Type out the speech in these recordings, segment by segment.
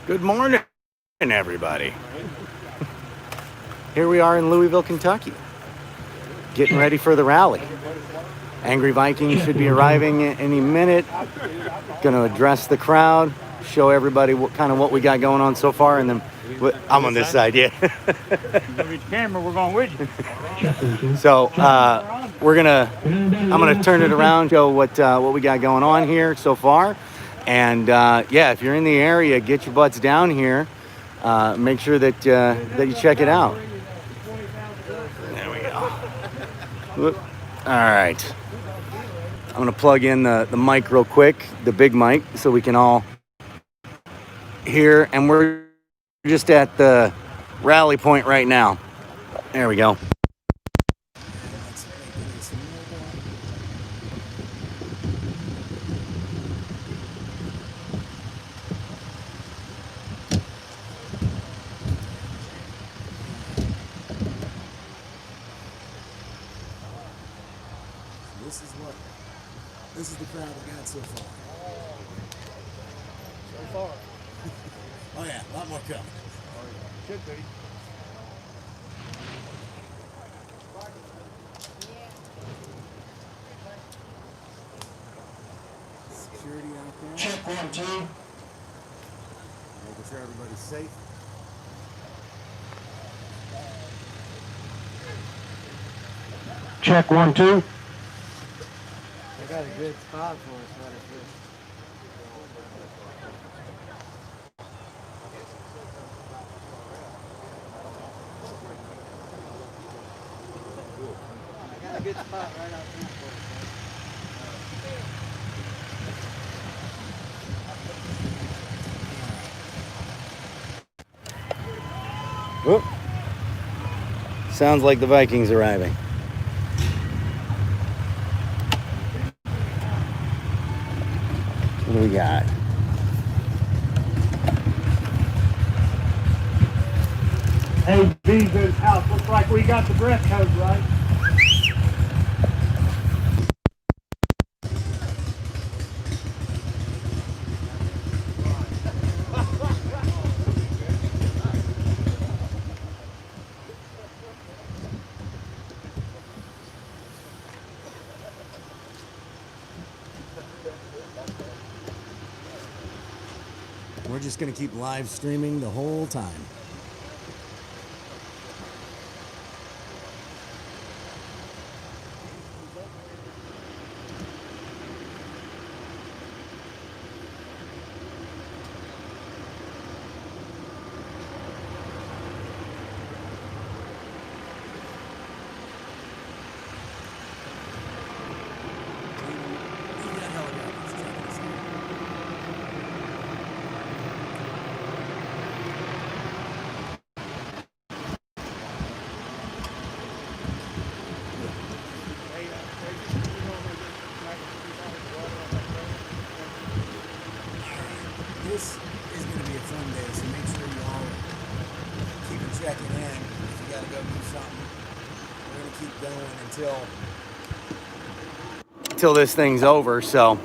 Good morning, everybody. Here we are in Louisville, Kentucky, getting ready for the rally. Angry Viking should be arriving any minute. Going to address the crowd, show everybody what we got going on so far, and then I'm on this side, yeah. Look at the camera, we're going with you. So I'm gonna turn it around, show what we got going on here so far, and yeah, if you're in the area, get your butts down here. Make sure that you check it out. There we go. Whoop. All right. I'm gonna plug in the mic real quick, the big mic, so we can all hear. And we're just at the rally point right now. There we go. This is the crowd we got so far. So far. Oh yeah, a lot more coming. Should be. Security out there. Check 1, 2. Making sure everybody's safe. Check 1, 2. I got a good spot for us right up here. I got a good spot right out here for us. Whoop. Sounds like the Vikings arriving. What do we got? Hey, Beaver's house. Looks like we got the dress code right. We're just going to keep live streaming the whole time. This is going to be a fun day, so make sure you all keep checking in. If you got to go do something, we're going to keep going Until this thing's over, so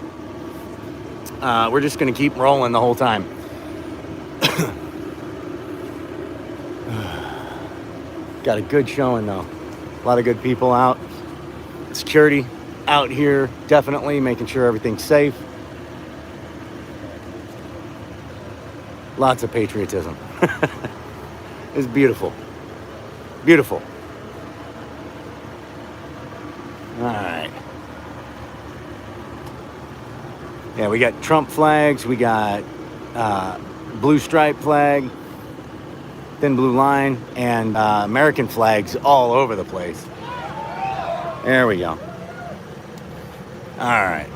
we're just gonna keep rolling the whole time. Got a good showing though. A lot of good people out. Security out here, definitely making sure everything's safe. Lots of patriotism. It's beautiful. Beautiful. All right. Yeah, we got Trump flags. We got blue stripe flag, thin blue line, and American flags all over the place. There we go. All right.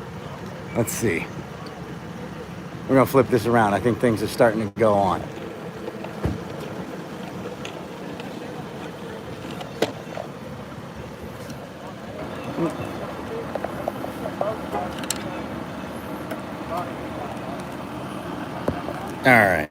Let's see. We're going to flip this around. I think things are starting to go on. All right.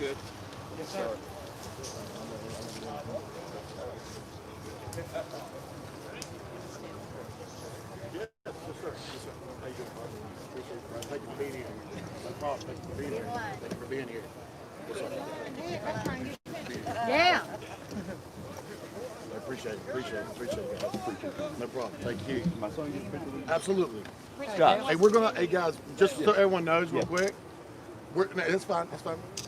good. Yes, sir. Thank you for being here. No problem. Thank you for being here. Thank you for being here. Yeah. I appreciate it, guys. No problem. Thank you. My son gets a picture with you? Absolutely. Hey, guys, just so everyone knows real quick, it's fine.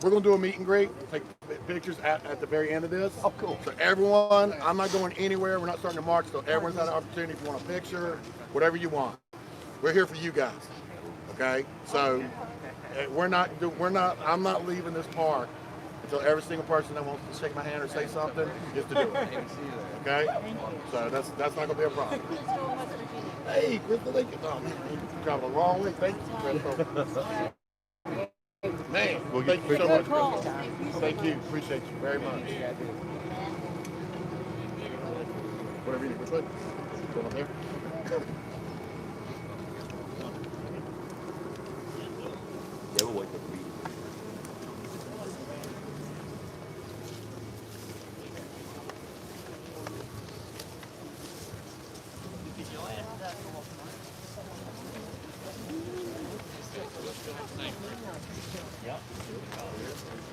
We're gonna do a meet and greet, take pictures at the very end of this. Oh, cool. So everyone, I'm not going anywhere. We're not starting to march, so everyone's had an opportunity if you want a picture, whatever you want. We're here for you guys. Okay? So I'm not leaving this park until every single person that wants to shake my hand or say something gets to do it. Okay? So that's not gonna be a problem. Hey, Crystal, thank you. Oh, man, you traveled a long way. Thank you, Crystal. Man, thank you so much, Crystal. Thank you. Appreciate you very much. Whatever you need. We're good. Going up there. Yeah, we'll wait for the meeting.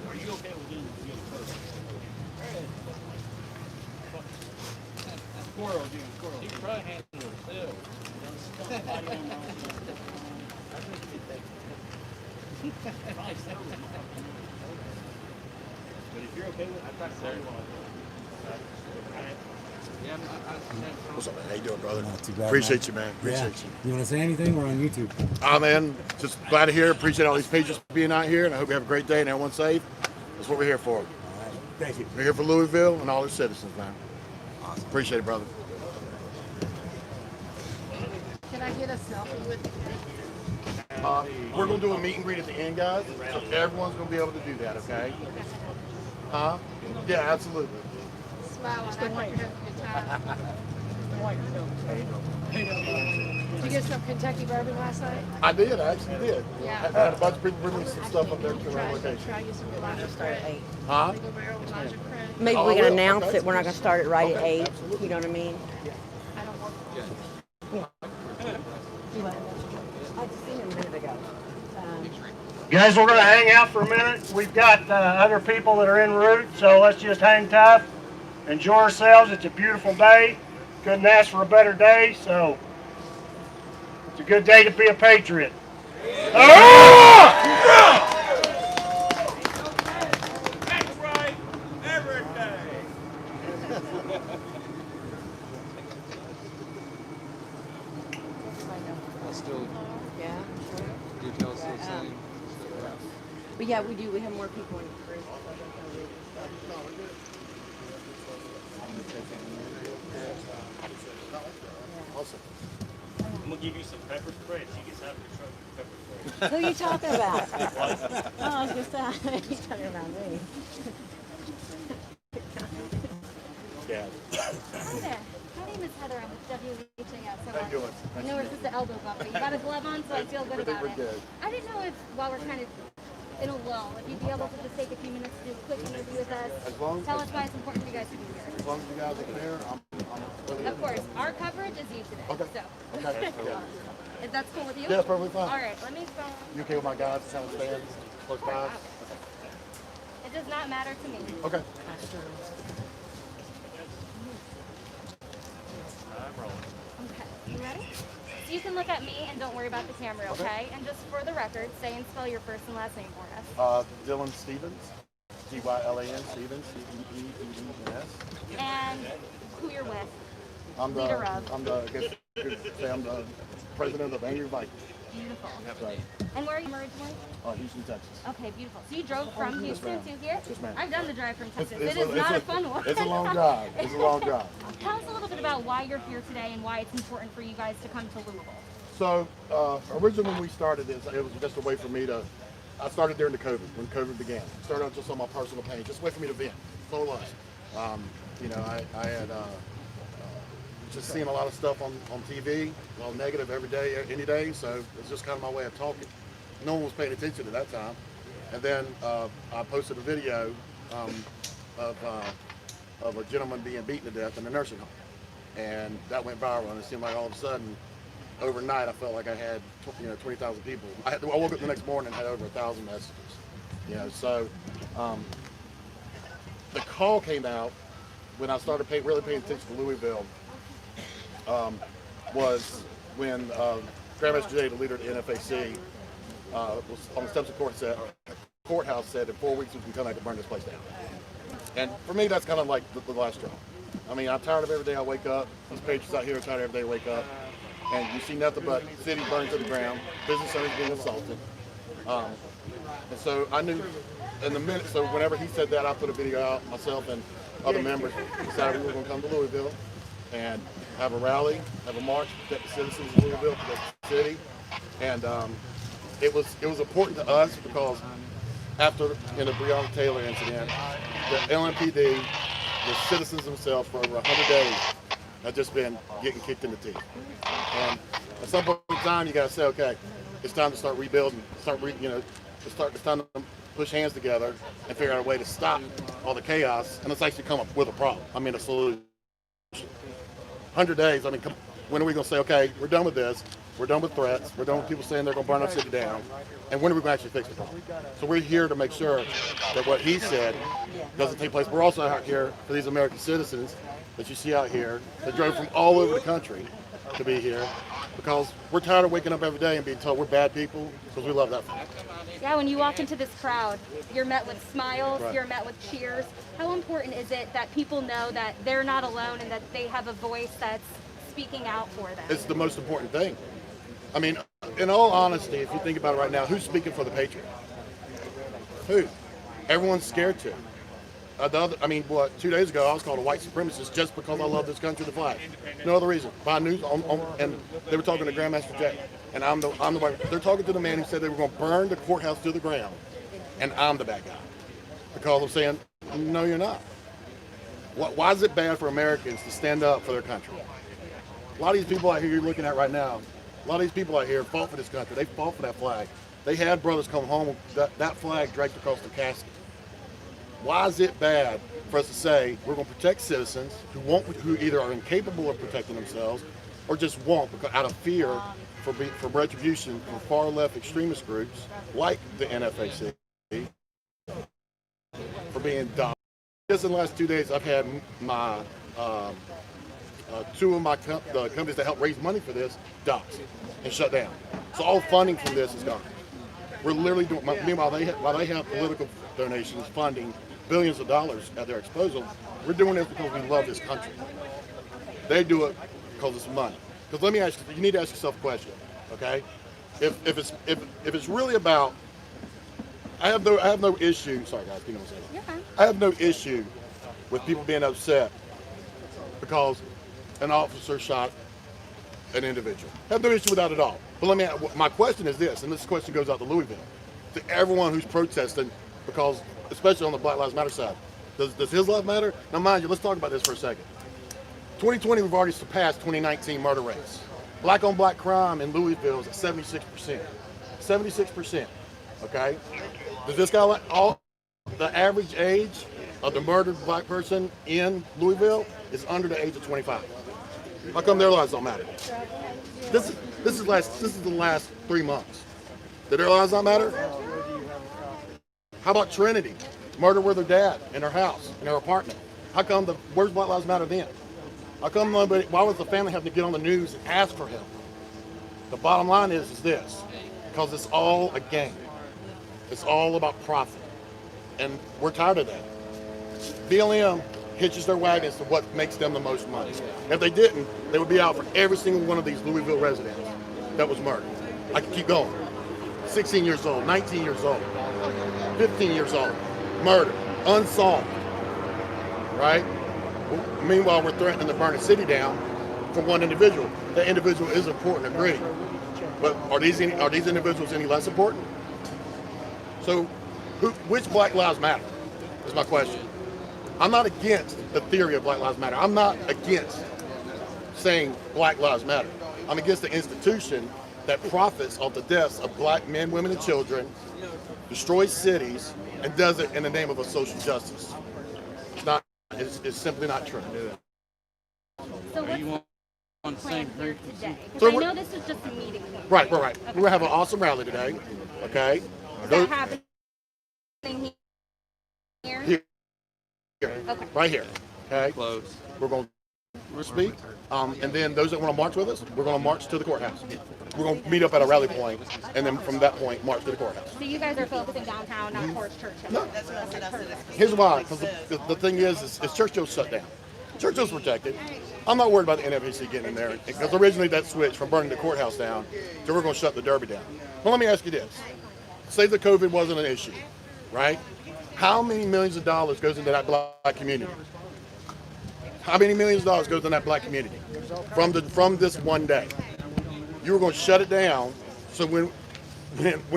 Are you okay with doing squirrel, dude? Squirrel. You can probably handle it yourself. But if you're okay with it, I thought so. Yeah, What's up, man? How you doing, brother? Not too bad, Appreciate you, man. Appreciate you. You want to say anything? We're on YouTube. Oh, man, just glad to hear. Appreciate all these patriots being out here, and I hope you have a great day and everyone's safe. That's what we're here for. All right. Thank you. We're here for Louisville and all its citizens, man. Awesome. Appreciate it, brother. Can I get a selfie with you? We're going to do a meet and greet at the end, guys. So everyone's going to be able to do that, okay? Huh? Yeah, absolutely. Smile and I want you to have a good time. Did you get some Kentucky bourbon last night? I did. I actually did. Yeah. I had a bunch of people bring me some stuff up there to our location. Try get some Elijah Craig. Huh? Single barrel Elijah Craig. Maybe Oh, we I can will. announce Okay. it. We're not going to start it right at Okay, 8. absolutely. You know what I mean? I don't work. I just seen him a minute ago. Guys, we're going to hang out for a minute. We've got other people that are en route, so let's just hang tough. Enjoy ourselves. It's a beautiful day. Couldn't ask for a better day, so it's a good day to be a patriot. That's right, every day. Yeah. Details still the same. But yeah, we do. We have more people in the group. Awesome. I'm gonna give you some pepper spray. She gets out of the truck with pepper spray. Who are you talking about? Oh, I was just saying. He's talking about me. Yeah. Hi there. My name is Heather. I'm with WHAS. How you doing? I know it's just the elbow bump, but you got a glove on, so I feel good about We're it. good. I didn't know if, while we're kind of in a lull, if you'd be able to just take a few minutes to do a quick interview with us. Tell us why it's important for you guys to be here. As long as you guys are there, I'm Of course, our coverage is you today. Okay. So, Okay. Yeah. if that's cool with you? Yeah, perfectly fine. All right, let me phone. You okay with my guys kind of stand close by? It does not matter to me. Okay. Okay, you ready? So you can look at me and don't worry about the camera, okay? And just for the record, say and spell your first and last name for us. Dylan Stevens. Dylan Stevens. Stevens. And who you're with. I'm the, Leader of. I'm the, I guess you could say I'm the president of Angry Viking. Beautiful. Right. And where are you originally? Houston, Texas. Okay, beautiful. So you drove from Houston to here? Yes, ma'am. I've done the drive from Texas. It's It is not a fun one. It's a long drive. It's a long drive. Tell us a little bit about why you're here today and why it's important for you guys to come to Louisville. So originally when we started this, it was just a way for me to, I started during the COVID, when COVID began. Started out just on my personal page, just a way for me to vent. That's all it was. You know, I had just seen a lot of stuff on TV, a lot of negative every day, any day, so it's just kind of my way of talking. No one was paying attention at that time. And then I posted a video of a gentleman being beaten to death in a nursing home. And that went viral, and it seemed like all of a sudden, overnight, I felt like I had 20,000 people. I woke up the next morning and had over 1,000 messages. So the call came out when I started really paying attention to Louisville. Was when Grandmaster Jay, the leader of the NFAC, was on the steps of courthouse said in 4 weeks we can come back and burn this place down. And for me, that's kind of like the last straw. I mean, I'm tired of every day I wake up. These patriots out here are tired of every day I wake up. And you see nothing but city burned to the ground, business owners being assaulted. And so I knew in the minute, so whenever he said that, I put a video out, myself and other members decided we were going to come to Louisville and have a rally, have a march, protect the citizens of Louisville, protect the city. And it was important to us because after the Breonna Taylor incident, the LMPD, the citizens themselves for over 100 days have just been getting kicked in the teeth. And at some point in time, you got to say, okay, it's time to start rebuilding. It's time to push hands together and figure out a way to stop all the chaos. And let's actually come up with a problem. I mean, a solution. 100 days. I mean, when are we going to say, okay, we're done with this? We're done with threats. We're done with people saying they're going to burn our city down. And when are we going to actually fix the problem? So we're here to make sure that what he said doesn't take place. We're also out here for these American citizens that you see out here that drove from all over the country to be here because we're tired of waking up every day and being told we're bad people because we love that fact. Yeah, when you walk into this crowd, you're met with smiles, Right. You're met with cheers. How important is it that people know that they're not alone and that they have a voice that's speaking out for them? It's the most important thing. I mean, in all honesty, if you think about it right now, who's speaking for the Patriot? Who? Everyone's scared to. 2 days ago, I was called a white supremacist just because I love this country, the flag. No other reason. By news, and they were talking to Grandmaster Jay, and I'm the white. They're talking to the man who said they were going to burn the courthouse to the ground, and I'm the bad guy because I'm saying, no, you're not. Why is it bad for Americans to stand up for their country? A lot of these people out here you're looking at right now, a lot of these people out here fought for this country. They fought for that flag. They had brothers come home with that flag draped across the casket. Why is it bad for us to say we're going to protect citizens who either are incapable of protecting themselves or just won't because out of fear for retribution from far left extremist groups like the NFAC for being dumb? Just in the last 2 days, I've had my two of the companies that help raise money for this doxed and shut down. So all funding from this is gone. We're literally doing. Meanwhile, while they have political donations funding billions of dollars at their disposal, we're doing this because we love this country. They do it because it's money. Because let me ask you need to ask yourself a question, okay? If it's really about, I have no issue. Sorry guys, you know what I'm saying. You're fine. I have no issue with people being upset because an officer shot an individual. I have no issue with that at all. But my question is this, and this question goes out to Louisville, to everyone who's protesting, because especially on the Black Lives Matter side, does his life matter? Now mind you, let's talk about this for a second. 2020, we've already surpassed 2019 murder rates. Black on black crime in Louisville is at 76%. 76%, okay? Does this guy the average age of the murdered black person in Louisville is under the age of 25. How come their lives don't matter? This is the last 3 months. Did their lives not matter? How about Trinity? Murder with her dad in her house, in her apartment. How come where's Black Lives Matter then? How come why was the family having to get on the news and ask for help? The bottom line is this, because it's all a game. It's all about profit. And we're tired of that. BLM hitches their wagons to what makes them the most money. If they didn't, they would be out for every single one of these Louisville residents that was murdered. I can keep going. 16 years old, 19 years old, 15 years old, murdered, unsolved, right? Meanwhile, we're threatening to burn a city down for one individual. That individual is important, agreed. But are these individuals any less important? So, which Black Lives Matter is my question. I'm not against the theory of Black Lives Matter. I'm not against saying Black Lives Matter. I'm against the institution that profits off the deaths of black men, women, and children destroys cities, and does it in the name of a social justice. It's not. It's simply not true. So what's you on the same here group? today? So Because I know this is just a meeting. Right. We're gonna have an awesome rally today. Okay. Is that happening here? Here. Okay. Right here. Okay. Close. We're going to speak, and then those that want to march with us, we're going to march to the courthouse. We're going to meet up at a rally point, and then from that point, march to the courthouse. So you guys are focusing downtown, not towards Churchill? No. Here's why. Because the thing is Churchill's shut down. Churchill's protected. I'm not worried about the NFAC getting in there, because originally that switched from burning the courthouse down to we're going to shut the Derby down. But let me ask you this. Say the COVID wasn't an issue, right? How many millions of dollars goes into that black community? How many millions of dollars goes in that black community from this one day? You were going to shut it down, so when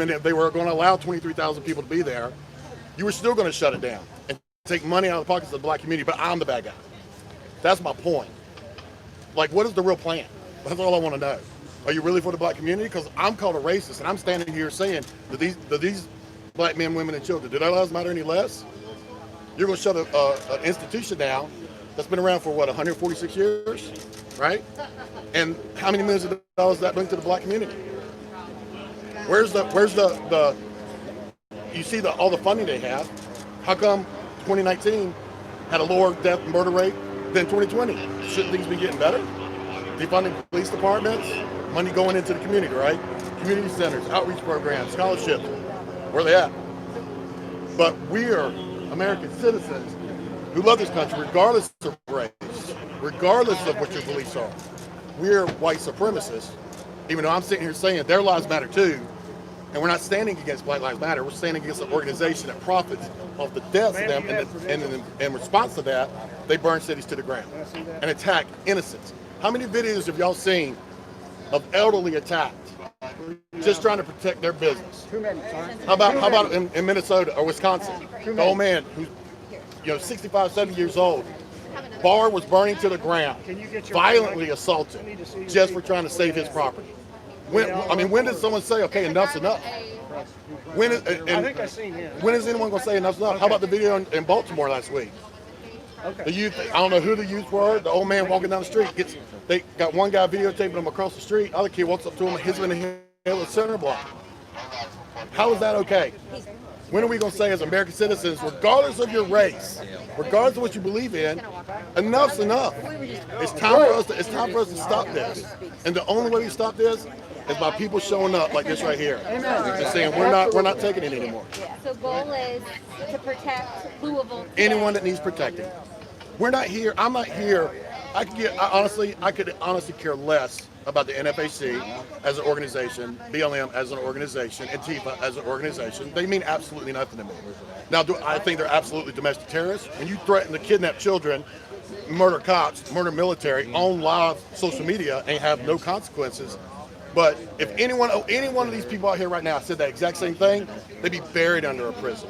they were going to allow 23,000 people to be there, you were still going to shut it down and take money out of the pockets of the black community, but I'm the bad guy. That's my point. Like, what is the real plan? That's all I want to know. Are you really for the black community? Because I'm called a racist, and I'm standing here saying that these black men, women, and children, do their lives matter any less? You're going to shut an institution down that's been around for, what, 146 years, right? And how many millions of dollars does that bring to the black community? Where's the you see all the funding they have. How come 2019 had a lower death and murder rate than 2020? Shouldn't things be getting better? Defunding police departments, money going into the community, right? Community centers, outreach programs, scholarships, where are they at? But we're American citizens who love this country regardless of race, regardless of what your beliefs are. We're white supremacists, even though I'm sitting here saying their lives matter too, and we're not standing against Black Lives Matter. We're standing against an organization that profits off the deaths of them, and in response to that, they burn cities to the ground and attack innocents. How many videos have y'all seen of elderly attacked just trying to protect their business? How about in Minnesota or Wisconsin? The old man who's 65, 70 years old, bar was burning to the ground, violently assaulted, just for trying to save his property. When did someone say, okay, enough's enough? When is anyone going to say enough's enough? How about the video in Baltimore last week? The youth, I don't know who the youth were. The old man walking down the street they got one guy videotaping him across the street. Other kid walks up to him and hits him in the head with a center block. How is that okay? When are we going to say, as American citizens, regardless of your race, regardless of what you believe in, enough's enough? It's time for us to stop this. And the only way we stop this is by people showing up like this right here and saying we're not taking it anymore. So goal is to protect Louisville. Anyone that needs protecting. We're not here. I'm not here. I could honestly care less about the NFAC as an organization, BLM as an organization, ANTIFA as an organization. They mean absolutely nothing to me. Now, I think they're absolutely domestic terrorists. When you threaten to kidnap children, murder cops, murder military on live social media and have no consequences. But if any one of these people out here right now said that exact same thing, they'd be buried under a prison.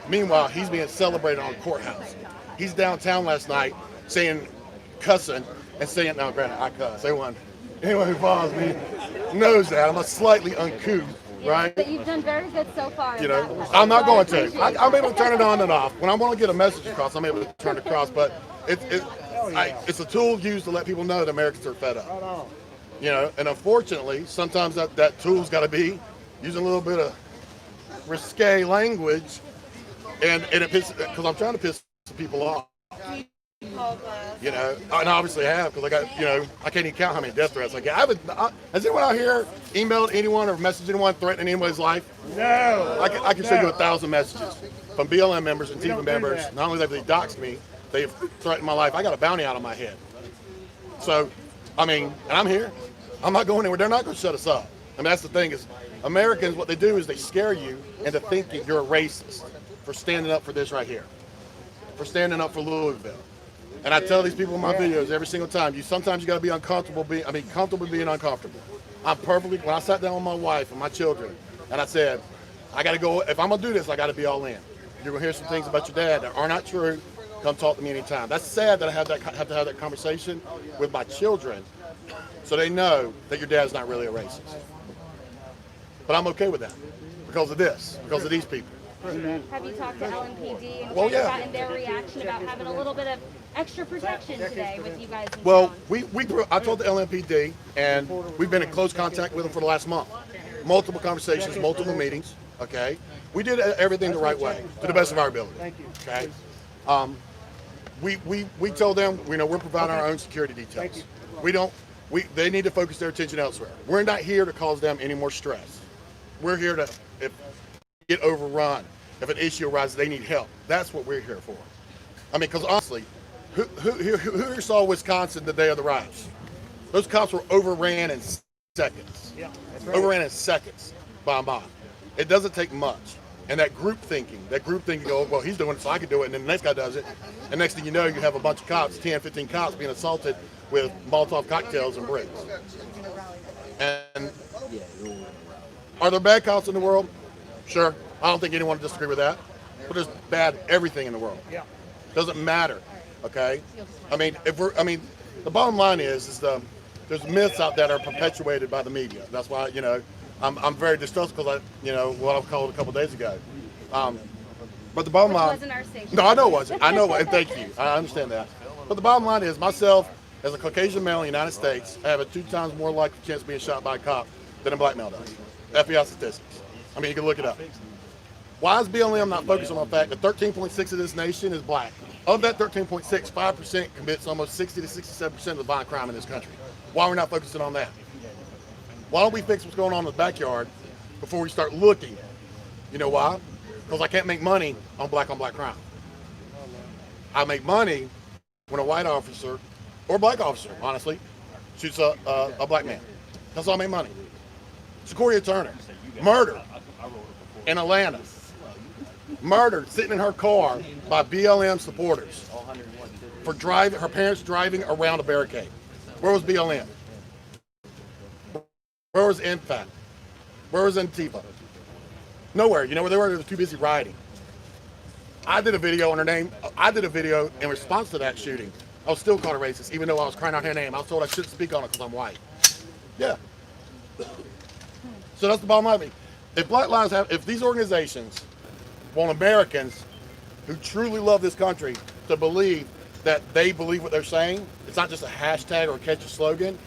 Meanwhile, he's being celebrated on the courthouse. He's downtown last night cussing and saying, now granted, I cuss. Anyone who follows me knows that. I'm a slightly uncouth, right? But you've done very good so far. I'm not going to. I'm able to turn it on and off. When I want to get a message across, I'm able to turn it across. But it's a tool used to let people know that Americans are fed up. And unfortunately, sometimes that tool's got to be using a little bit of risque language, and it pisses, because I'm trying to piss people off. And I obviously have, because I got, I can't even count how many death threats I get. Has anyone out here emailed anyone or messaged anyone threatening anyone's life? No. I can show you 1,000 messages from BLM members and TIFA members. Not only have they doxed me, they've threatened my life. I got a bounty out of my head. So, and I'm here. I'm not going anywhere. They're not going to shut us up. That's the thing is, Americans, what they do is they scare you into thinking you're a racist for standing up for this right here, for standing up for Louisville. And I tell these people in my videos every single time, sometimes you got to be comfortable being uncomfortable. When I sat down with my wife and my children, and I said, I got to go, if I'm going to do this, I got to be all in. You're going to hear some things about your dad that are not true. Come talk to me anytime. That's sad that I have to have that conversation with my children so they know that your dad's not really a racist. But I'm okay with that. because of this, because of these people. Have you talked to LMPD and Well, kind of yeah. gotten their reaction about having a little bit of extra protection today with you guys in Well, town? I told the LMPD, and we've been in close contact with them for the last month. Multiple conversations, multiple meetings, okay? We did everything the right way, to the best of our ability, okay? We told them, we're providing our own security details. They need to focus their attention elsewhere. We're not here to cause them any more stress. We're here to, if get overrun, if an issue arises, they need help. That's what we're here for. I mean, because honestly, who saw Wisconsin the day of the riots? Those cops were overran in seconds. Yeah, that's right. Overran in seconds by a mob. It doesn't take much. And that group thinking, oh, well, he's doing it, so I can do it, and then the next guy does it. And next thing you know, you have a bunch of cops, 10, 15 cops being assaulted with Molotov cocktails and bricks. And are there bad cops in the world? Sure. I don't think anyone would disagree with that. But there's bad everything in the world. Yeah. Doesn't matter. Okay? I mean, the bottom line is there's myths out that are perpetuated by the media. That's why, I'm very distrustful because what I called a couple days ago. But the bottom line. It wasn't our station. No, I know it wasn't. I know, and thank you. I understand that. But the bottom line is, myself, as a Caucasian male in the United States, I have a 2 times more likely chance of being shot by a cop than a black male does. FBI statistics. I mean, you can look it up. Why is BLM not focused on the fact that 13.6 of this nation is black? Of that 13.6, 5% commits almost 60 to 67% of the violent crime in this country. Why are we not focusing on that? Why don't we fix what's going on in the backyard before we start looking? You know why? Because I can't make money on black crime. I make money when a white officer, or black officer, honestly, shoots a black man. That's how I make money. Sequoia Turner, murdered in Atlanta. Murdered sitting in her car by BLM supporters for her parents driving around a barricade. Where was BLM? Where was ANTIFA? Where was ANTIFA? Nowhere. You know where they were? They were too busy rioting. I did a video in response to that shooting. I was still called a racist, even though I was crying out her name. I was told I shouldn't speak on it because I'm white. Yeah. So that's the bottom line. If these organizations want Americans who truly love this country to believe that they believe what they're saying, it's not just a hashtag or a catchy slogan,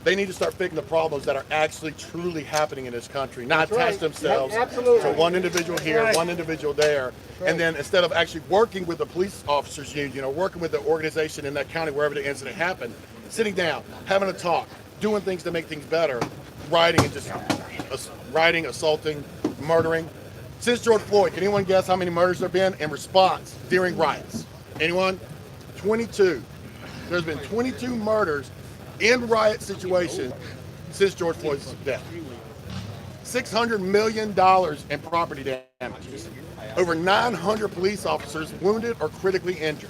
they need to start fixing the problems that are actually truly happening in this country, not attach themselves to one individual here, one individual there, and then instead of actually working with the police officers union or working with the organization in that county wherever the incident happened, sitting down, having a talk, doing things to make things better, rioting, assaulting, murdering. Since George Floyd, can anyone guess how many murders there have been in response during riots? Anyone? 22. There's been 22 murders in riot situation since George Floyd's death. $600 million in property damage. Over 900 police officers wounded or critically injured.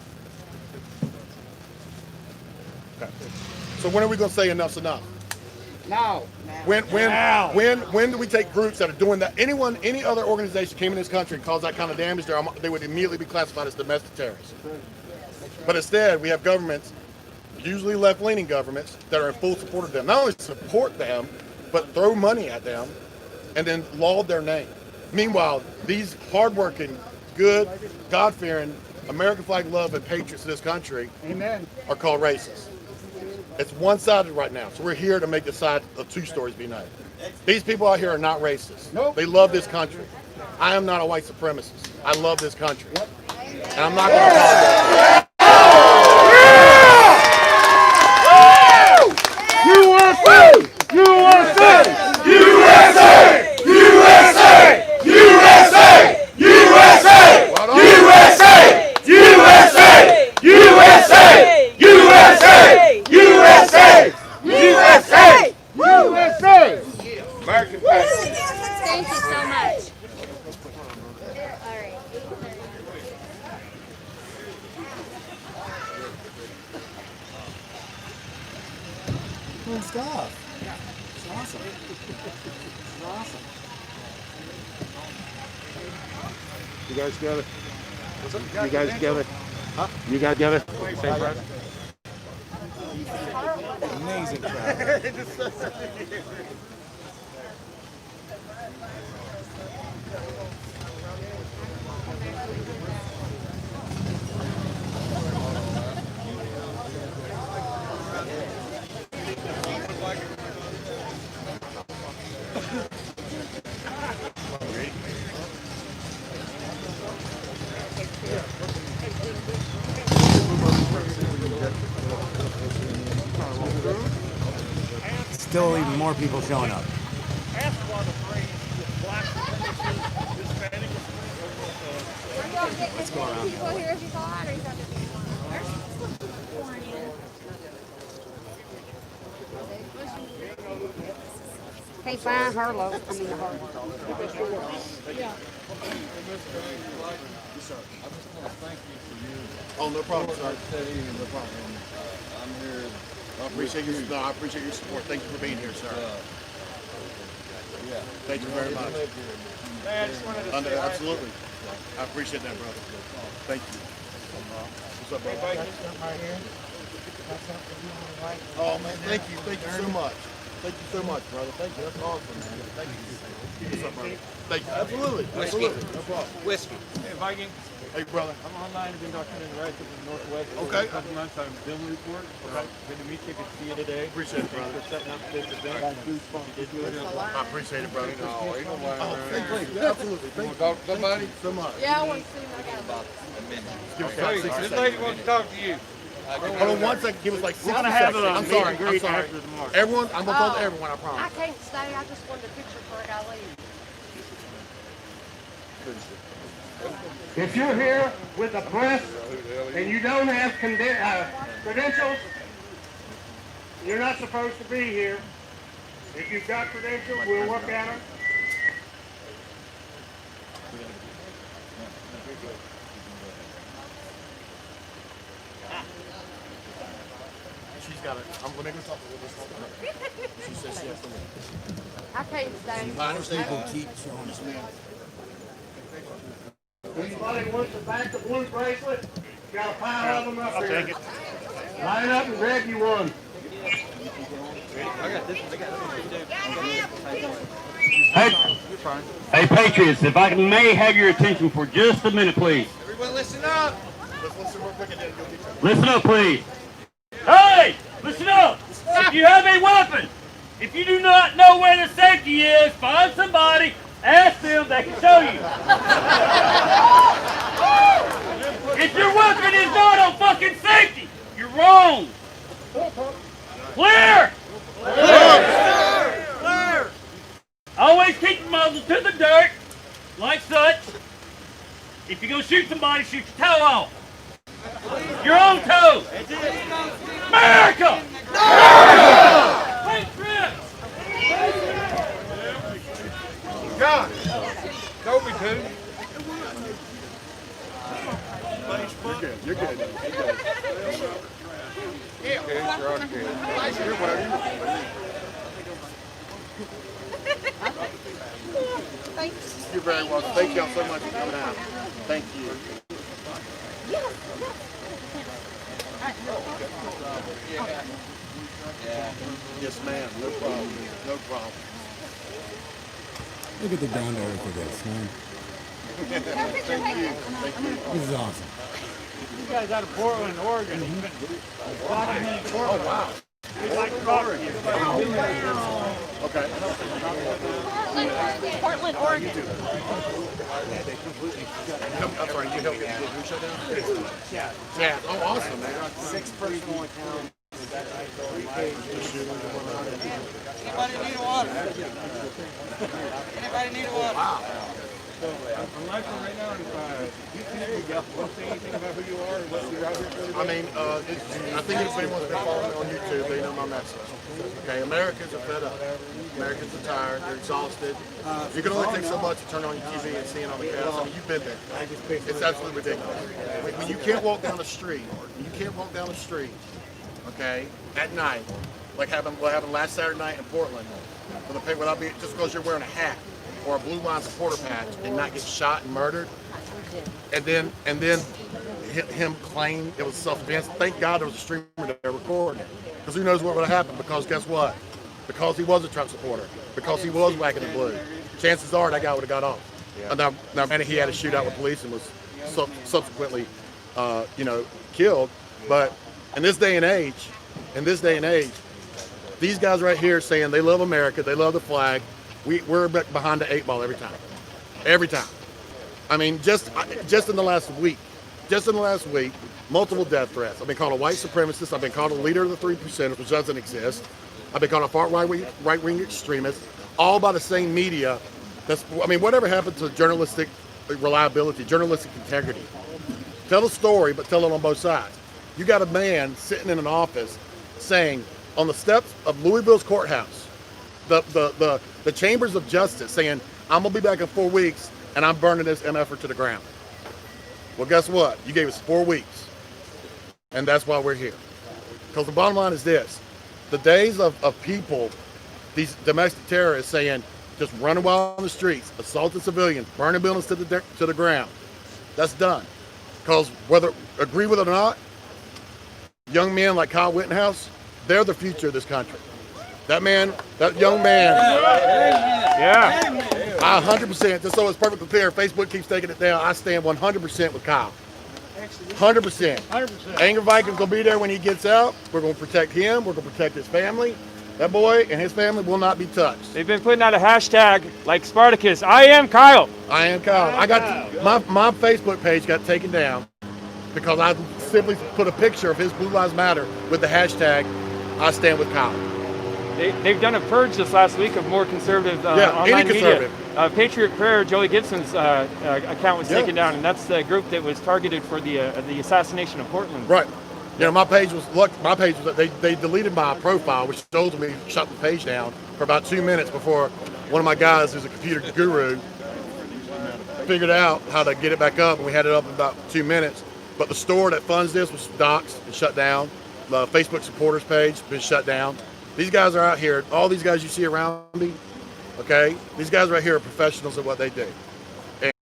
Okay. So when are we going to say enough's enough? Now. When do we take groups that are doing that? Any other organization came in this country and caused that kind of damage, they would immediately be classified as domestic terrorists. But instead, we have governments, usually left-leaning governments, that are in full support of them. Not only support them, but throw money at them and then laud their name. Meanwhile, these hardworking, good, God-fearing, American flag loving patriots of this country are called racist. It's one-sided right now, so we're here to make the side of 2 stories be united. These people out here are not racist. Nope. They love this country. I am not a white supremacist. I love this country. And I'm not going to apologize. USA! USA! USA! USA! USA! USA! USA! USA! USA! USA! USA! USA! USA! American Patriot. Thank you so much. All right. Cool stuff. It's awesome. It's awesome. You guys together? What's up? You guys together? Huh? You guys together? Same brother? Amazing crowd. still even more people showing up. Ask why the phrase black supremacists, Hispanic Let's go around. People here if you thought, or you thought there'd be Can't find her low. I mean, her. Oh, no problem, sir. I appreciate your support. Thank you for being here, sir. Thank you very much. Absolutely. I appreciate that, brother. Thank you. What's up, brother? Oh, man, thank you. Thank you so much. Thank you so much, brother. Thank you. That's awesome, man. Thank you. What's up, brother? Thank you. Absolutely. Absolutely. No problem. Whiskey. Hey, Viking. Hey, brother. I'm online. I've been documenting the rights of the Northwest for Okay. a couple months. I'm film report. Okay. Good to meet you. Good to see you today. Appreciate it, brother. Thanks for setting up this event. You did good. I appreciate it, brother. No, ain't no way. Oh, thank you. Absolutely. Thank you. Talk to somebody? So much. Yeah, I want to see him. I got About a minute. Give us Hey, like 60 this seconds. lady wants to talk to you. Hold on 1 second. Give us like 60 gonna have seconds. a I'm meet sorry. and greet I'm sorry. after the march. Everyone, I'm going to talk to Oh. everyone, I I promise. can't stay. I just wanted a picture before I leave. If you're here with the press and you don't have credentials, you're not supposed to be here. If you've got credentials, we'll look at them. She's got it. I'm going to go talk to her. She says she has to leave. I can't stay. I understand. People keep showing up. Anybody wants to back the blue bracelet? Got a pile of them up there. Take it. Line up and grab you one. Hey, Patriots, if I may have your attention for just a minute, please. Everyone listen up. Let's listen real quick and then go get you. Listen up, please. Hey, listen up. If you have a weapon, if you do not know where the safety is, find somebody, ask them, they can show you. If your weapon is not on fucking safety, you're wrong. Clear! Clear! Always keep your muzzle to the dirt, like such. If you're gonna shoot somebody, shoot your toe off. Your own toe. America! Patriot! God. Told me to. You're good. You're good. Yeah. Okay, you're okay. You're welcome. Thanks. You're very welcome. Thank y'all so much for coming out. Thank you. Yes, ma'am. No problem. No problem. Look at the down to earth of this, man. Thank you. Thank you. This is awesome. You guys out of Portland, Oregon. Oh, wow. We'd like to talk to you. Okay. Portland, Oregon. I'm sorry, you helped get the blue shutdown? Yeah. Oh, awesome, man. 6 personal accounts. Anybody need water? Anybody need water? Wow. I'm live right now. You can say anything about who you are or what you're out here for? I mean, I think if anyone's been following me on YouTube, they know my message. Okay, Americans are fed up. Americans are tired. They're exhausted. You can only take so much to turn on your TV and see it on the cast. I mean, you've been there. It's absolutely ridiculous. When you can't walk down the street, okay, at night, like what happened last Saturday night in Portland, without being, just because you're wearing a hat or a blue line supporter patch and not get shot and murdered, and then him claim it was self-defense. Thank God there was a streamer there recording it, because who knows what would have happened? Because guess what? Because he was a Trump supporter, because he was whacking the blue, chances are that guy would have got off. Now, granted, he had a shootout with police and was subsequently, killed. But in this day and age, these guys right here saying they love America, they love the flag. We're behind the 8 ball every time. I mean, just in the last week, just in the last week, multiple death threats. I've been called a white supremacist. I've been called a leader of the 3%, which doesn't exist. I've been called a far right-wing extremist, all by the same media. Whatever happened to journalistic reliability, journalistic integrity? Tell the story, but tell it on both sides. You got a man sitting in an office saying, on the steps of Louisville's courthouse, the chambers of justice, saying, I'm gonna be back in 4 weeks and I'm burning this MFer to the ground. Well, guess what? You gave us 4 weeks. And that's why we're here. Because the bottom line is this. The days of people, these domestic terrorists saying, just running wild on the streets, assaulting civilians, burning buildings to the ground, that's done. Because whether agree with it or not, young men like Kyle Wittenhouse, they're the future of this country. That young man, yeah, I 100%, just so it's perfectly clear, Facebook keeps taking it down, I stand 100% with Kyle. 100%. Angry Viking's gonna be there when he gets out. We're gonna protect him, we're gonna protect his family. That boy and his family will not be touched. They've been putting out a hashtag like Spartacus, I am Kyle. I am Kyle. I got my Facebook page got taken down because I simply put a picture of his Blue Lives Matter with the hashtag I stand with Kyle. They've done a purge this last week of more conservative online media. Patriot Prayer, Joey Gibson's account was taken down, and that's the group that was targeted for the assassination of Portland. Right. My page was they deleted my profile, which told me shut the page down for about 2 minutes before one of my guys, who's a computer guru, figured out how to get it back up, and we had it up in about 2 minutes. But the store that funds this was doxxed and shut down. The Facebook supporters page been shut down. These guys are out here. All these guys you see around me, okay? These guys right here are professionals at what they do. And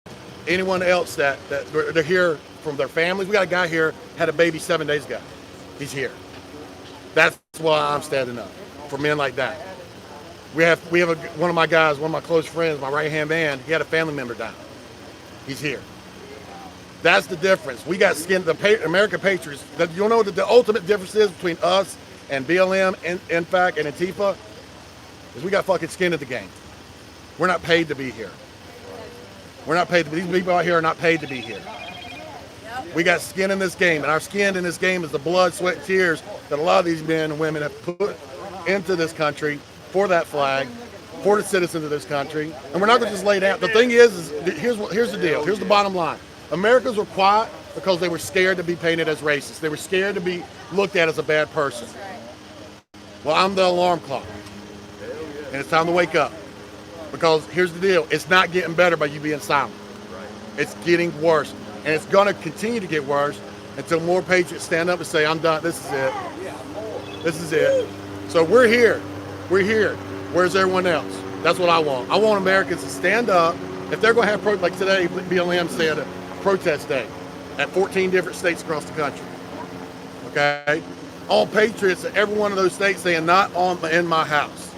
anyone else that they're here from their families. We got a guy here, had a baby 7 days ago. He's here. That's why I'm standing up for men like that. We have one of my guys, one of my close friends, my right-hand man, he had a family member die. He's here. That's the difference. We got skin, the American Patriots. You know what the ultimate difference is between us and BLM, INFAC, and ANTIFA? Is we got fucking skin in the game. We're not paid to be here. We're not paid to be. These people out here are not paid to be here. We got skin in this game, and our skin in this game is the blood, sweat, and tears that a lot of these men and women have put into this country for that flag, for the citizens of this country, and we're not going to just lay down. The thing is here's the deal. Here's the bottom line. Americans were quiet because they were scared to be painted as racist. They were scared to be looked at as a bad person. Well, I'm the alarm clock, and it's time to wake up. Because here's the deal. It's not getting better by you being silent. It's getting worse. And it's going to continue to get worse until more patriots stand up and say, I'm done. This is it. This is it. So we're here. We're here. Where's everyone else? That's what I want. I want Americans to stand up. If they're going to have, like today, BLM said a protest day at 14 different states across the country. Okay? All patriots in every one of those states saying, not in my house.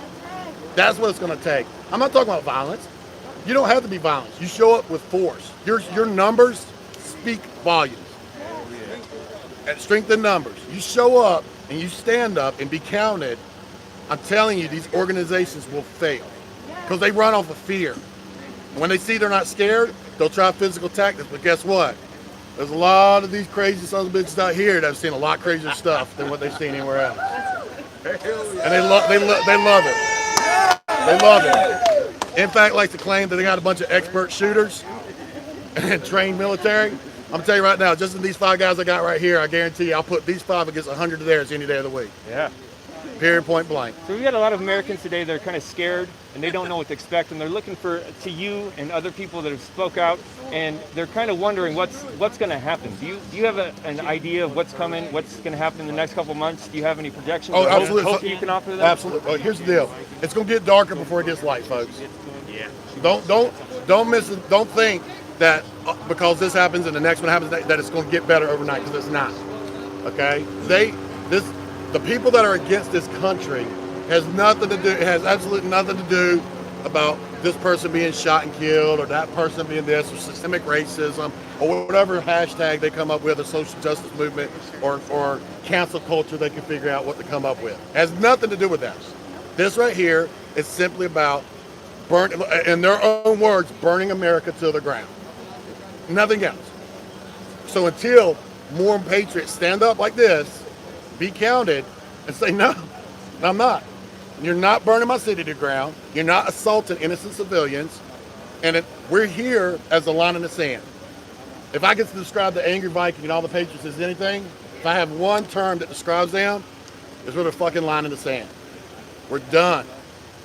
That's what it's going to take. I'm not talking about violence. You don't have to be violent. You show up with force. Your numbers speak volumes. And strength in numbers. You show up and you stand up and be counted. I'm telling you, these organizations will fail because they run off of fear. And when they see they're not scared, they'll try physical tactics. But guess what? There's a lot of these crazy sons of bitches out here that have seen a lot crazier stuff than what they've seen anywhere else. And they love it. They love it. In fact, like to claim that they got a bunch of expert shooters and trained military. I'm telling you right now, just in these 5 guys I got right here, I guarantee you I'll put these 5 against 100 of theirs any day of the week. Yeah. Period, point blank. So we got a lot of Americans today that are kind of scared and they don't know what to expect, and they're looking to you and other people that have spoke out, and they're kind of wondering what's going to happen. Do you have an idea of what's coming, what's going to happen in the next couple months? Do you have any projections? Oh, absolutely. Hope you can offer them? Absolutely. Well, here's the deal. It's going to get darker before it gets light, folks. Yeah. Don't miss it. Don't think that because this happens and the next one happens that it's going to get better overnight, because it's not. Okay? The people that are against this country has absolutely nothing to do about this person being shot and killed, or that person being this, or systemic racism, or whatever hashtag they come up with, a social justice movement, or cancel culture they can figure out what to come up with. It has nothing to do with that. This right here is simply about, in their own words, burning America to the ground. Nothing else. So until more patriots stand up like this, be counted, and say, no, I'm not. You're not burning my city to the ground. You're not assaulting innocent civilians. And we're here as a line in the sand. If I get to describe the Angry Viking and all the patriots as anything, if I have one term that describes them, it's with a fucking line in the sand. We're done.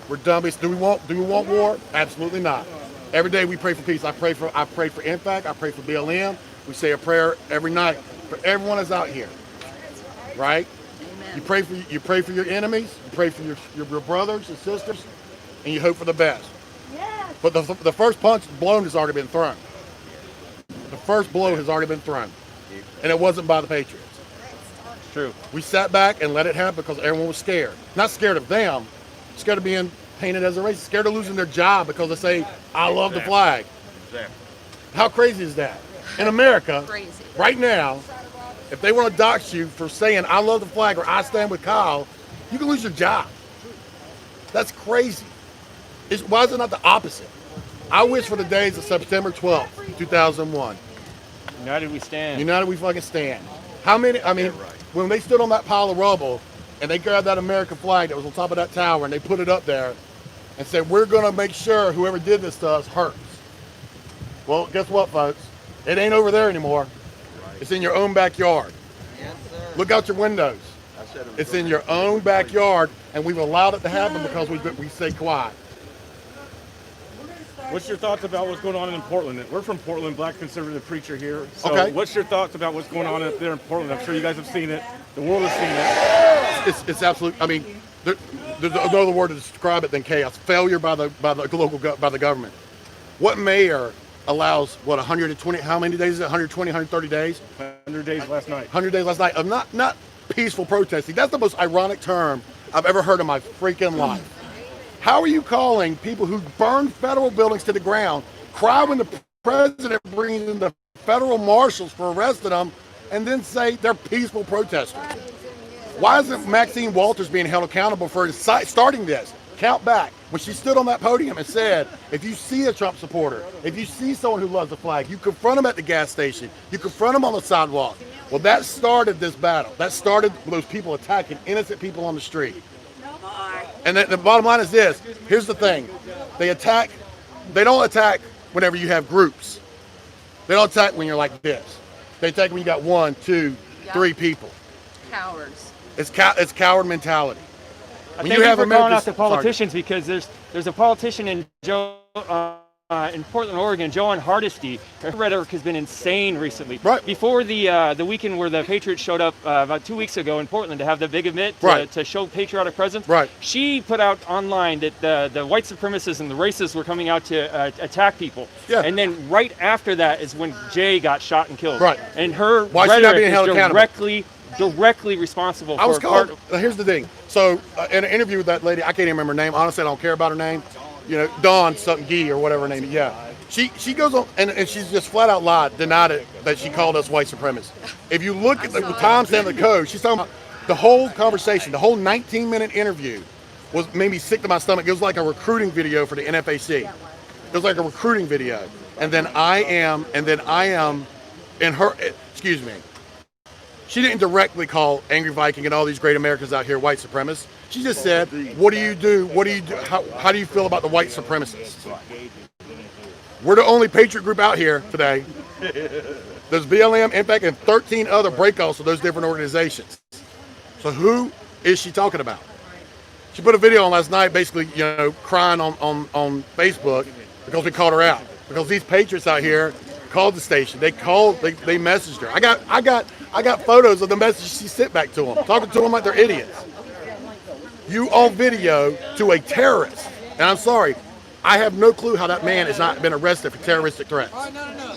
We're done. Do we want war? Absolutely not. Every day we pray for peace. I pray for ANTIFA. I pray for BLM. We say a prayer every night for everyone that's out here. Right? You pray for your enemies. You pray for your brothers and sisters, and you hope for the best. Yes. But the first punch blown has already been thrown. The first blow has already been thrown, and it wasn't by the Patriots. True. We sat back and let it happen because everyone was scared. Not scared of them, scared of being painted as a racist, scared of losing their job because they say, I love the flag. Exactly. How crazy is that? In America, Crazy. right now, if they want to dox you for saying, I love the flag or I stand with Kyle, you can lose your job. That's crazy. Why is it not the opposite? I wish for the days of September 12th, 2001. United we stand. United we fucking stand. How many, when they stood on that pile of rubble and they grabbed that American flag that was on top of that tower and they put it up there and said, we're going to make sure whoever did this to us hurts. Well, guess what, folks? It ain't over there anymore. It's in your own backyard. Yes, sir. Look out your windows. It's in your own backyard, and we've allowed it to happen because we stay quiet. What's your thoughts about what's going on in Portland? We're from Portland, black conservative preacher here. So Okay. What's your thoughts about what's going on up there in Portland? I'm sure you guys have seen it. The world has seen it. It's absolute. I mean, there's no other word to describe it than chaos. Failure by the government. What mayor allows 120? How many days is it? 120, 130 days? 100 days last night. 100 days last night of not peaceful protesting. That's the most ironic term I've ever heard in my freaking life. How are you calling people who burn federal buildings to the ground, cry when the president brings in the federal marshals for arresting them, and then say they're peaceful protesters? Why isn't Maxine Walters being held accountable for starting this? Count back. When she stood on that podium and said, if you see a Trump supporter, if you see someone who loves the flag, you confront them at the gas station, you confront them on the sidewalk. Well, that started this battle. That started with those people attacking innocent people on the street. And the bottom line is this. Here's the thing. They don't attack whenever you have groups. They don't attack when you're like this. They attack when you got 1, 2, 3 people. Cowards. It's coward mentality. When you have calling out the politicians, because there's a politician in in Portland, Oregon, Joan Hardesty. Her rhetoric has been insane recently. Right. Before the weekend where the Patriots showed up about 2 weeks ago in Portland to have the big event to show patriotic presence, right. She put out online that the white supremacists and the racists were coming out to attack people. Yeah. And then right after that is when Jay got shot and killed. Right. And her Why is she not being held rhetoric is directly responsible for here's the thing. So in an interview with that lady, I can't even remember her name. Honestly, I don't care about her name. You know, Dawn something Gee or whatever her name is. Yeah. She goes on and she's just flat out lied, denied it that she called us white supremacists. If you look at the timestamp of the code, she's talking about the whole conversation, the whole 19-minute interview made me sick to my stomach. It was like a recruiting video for the NFAC. It was like a recruiting video. And then I am in her, excuse me. She didn't directly call Angry Viking and all these great Americans out here white supremacists. She just said, what do you do? What do you do? How do you feel about the white supremacists? We're the only patriot group out here today. There's BLM, ANTIFA, and 13 other breakoffs of those different organizations. So who is she talking about? She put a video on last night basically, crying on Facebook because we called her out. Because these patriots out here called the station. They messaged her. I got photos of the messages she sent back to them, talking to them like they're idiots. You on video to a terrorist. And I'm sorry, I have no clue how that man has not been arrested for terroristic threats.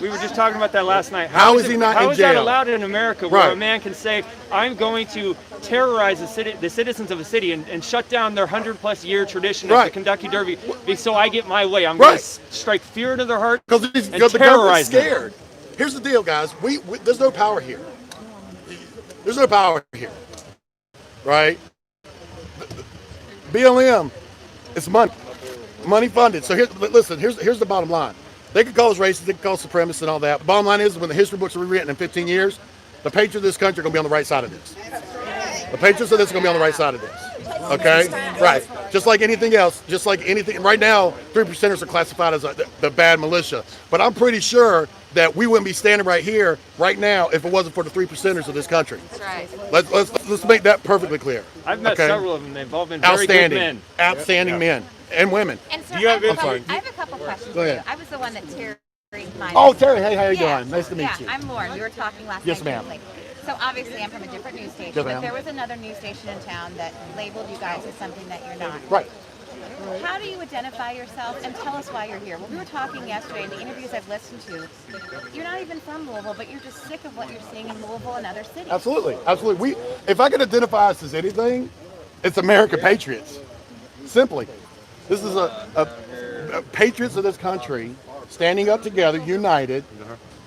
We were just talking about that last night. How is he not in jail? How is that allowed in America where a man can say, I'm going to terrorize the citizens of a city and shut down their 100+ year tradition of the Kentucky Derby so I get my way. I'm going to strike fear into their heart and the government's scared. Here's the deal, guys. There's no power here. There's no power here, right? BLM, it's money funded. So here's the bottom line. They could call us racist, they could call us supremacists and all that. The bottom line is, when the history books are rewritten in 15 years, the patriots of this country are going to be on the right side of this. The patriots of this are going to be on the right side of this. Okay? Right. Just like anything else, just like anything. Right now, 3%ers are classified as the bad militia. But I'm pretty sure that we wouldn't be standing right here right now if it wasn't for the 3%ers of this country. That's right. Let's make that perfectly clear. I've met several of them. They've all been very outstanding, good men. outstanding men and women. And so Do you have? I I'm sorry. have a couple questions. Go ahead. I was the one that Terry. Oh, Terry, hey, how you doing? Nice to meet you. Yeah, I'm Lauren. We were talking last Yes, night. ma'am. Briefly. So obviously I'm from a different news station, Yes, but ma'am. there was another news station in town that labeled you guys as something that you're not. Right. How do you identify yourself, and tell us why you're here? Well, we were talking yesterday in the interviews I've listened to. You're not even from Louisville, but you're just sick of what you're seeing in Louisville and other cities. Absolutely, absolutely. If I could identify us as anything, it's American Patriots. Simply, this is a patriots of this country standing up together, united,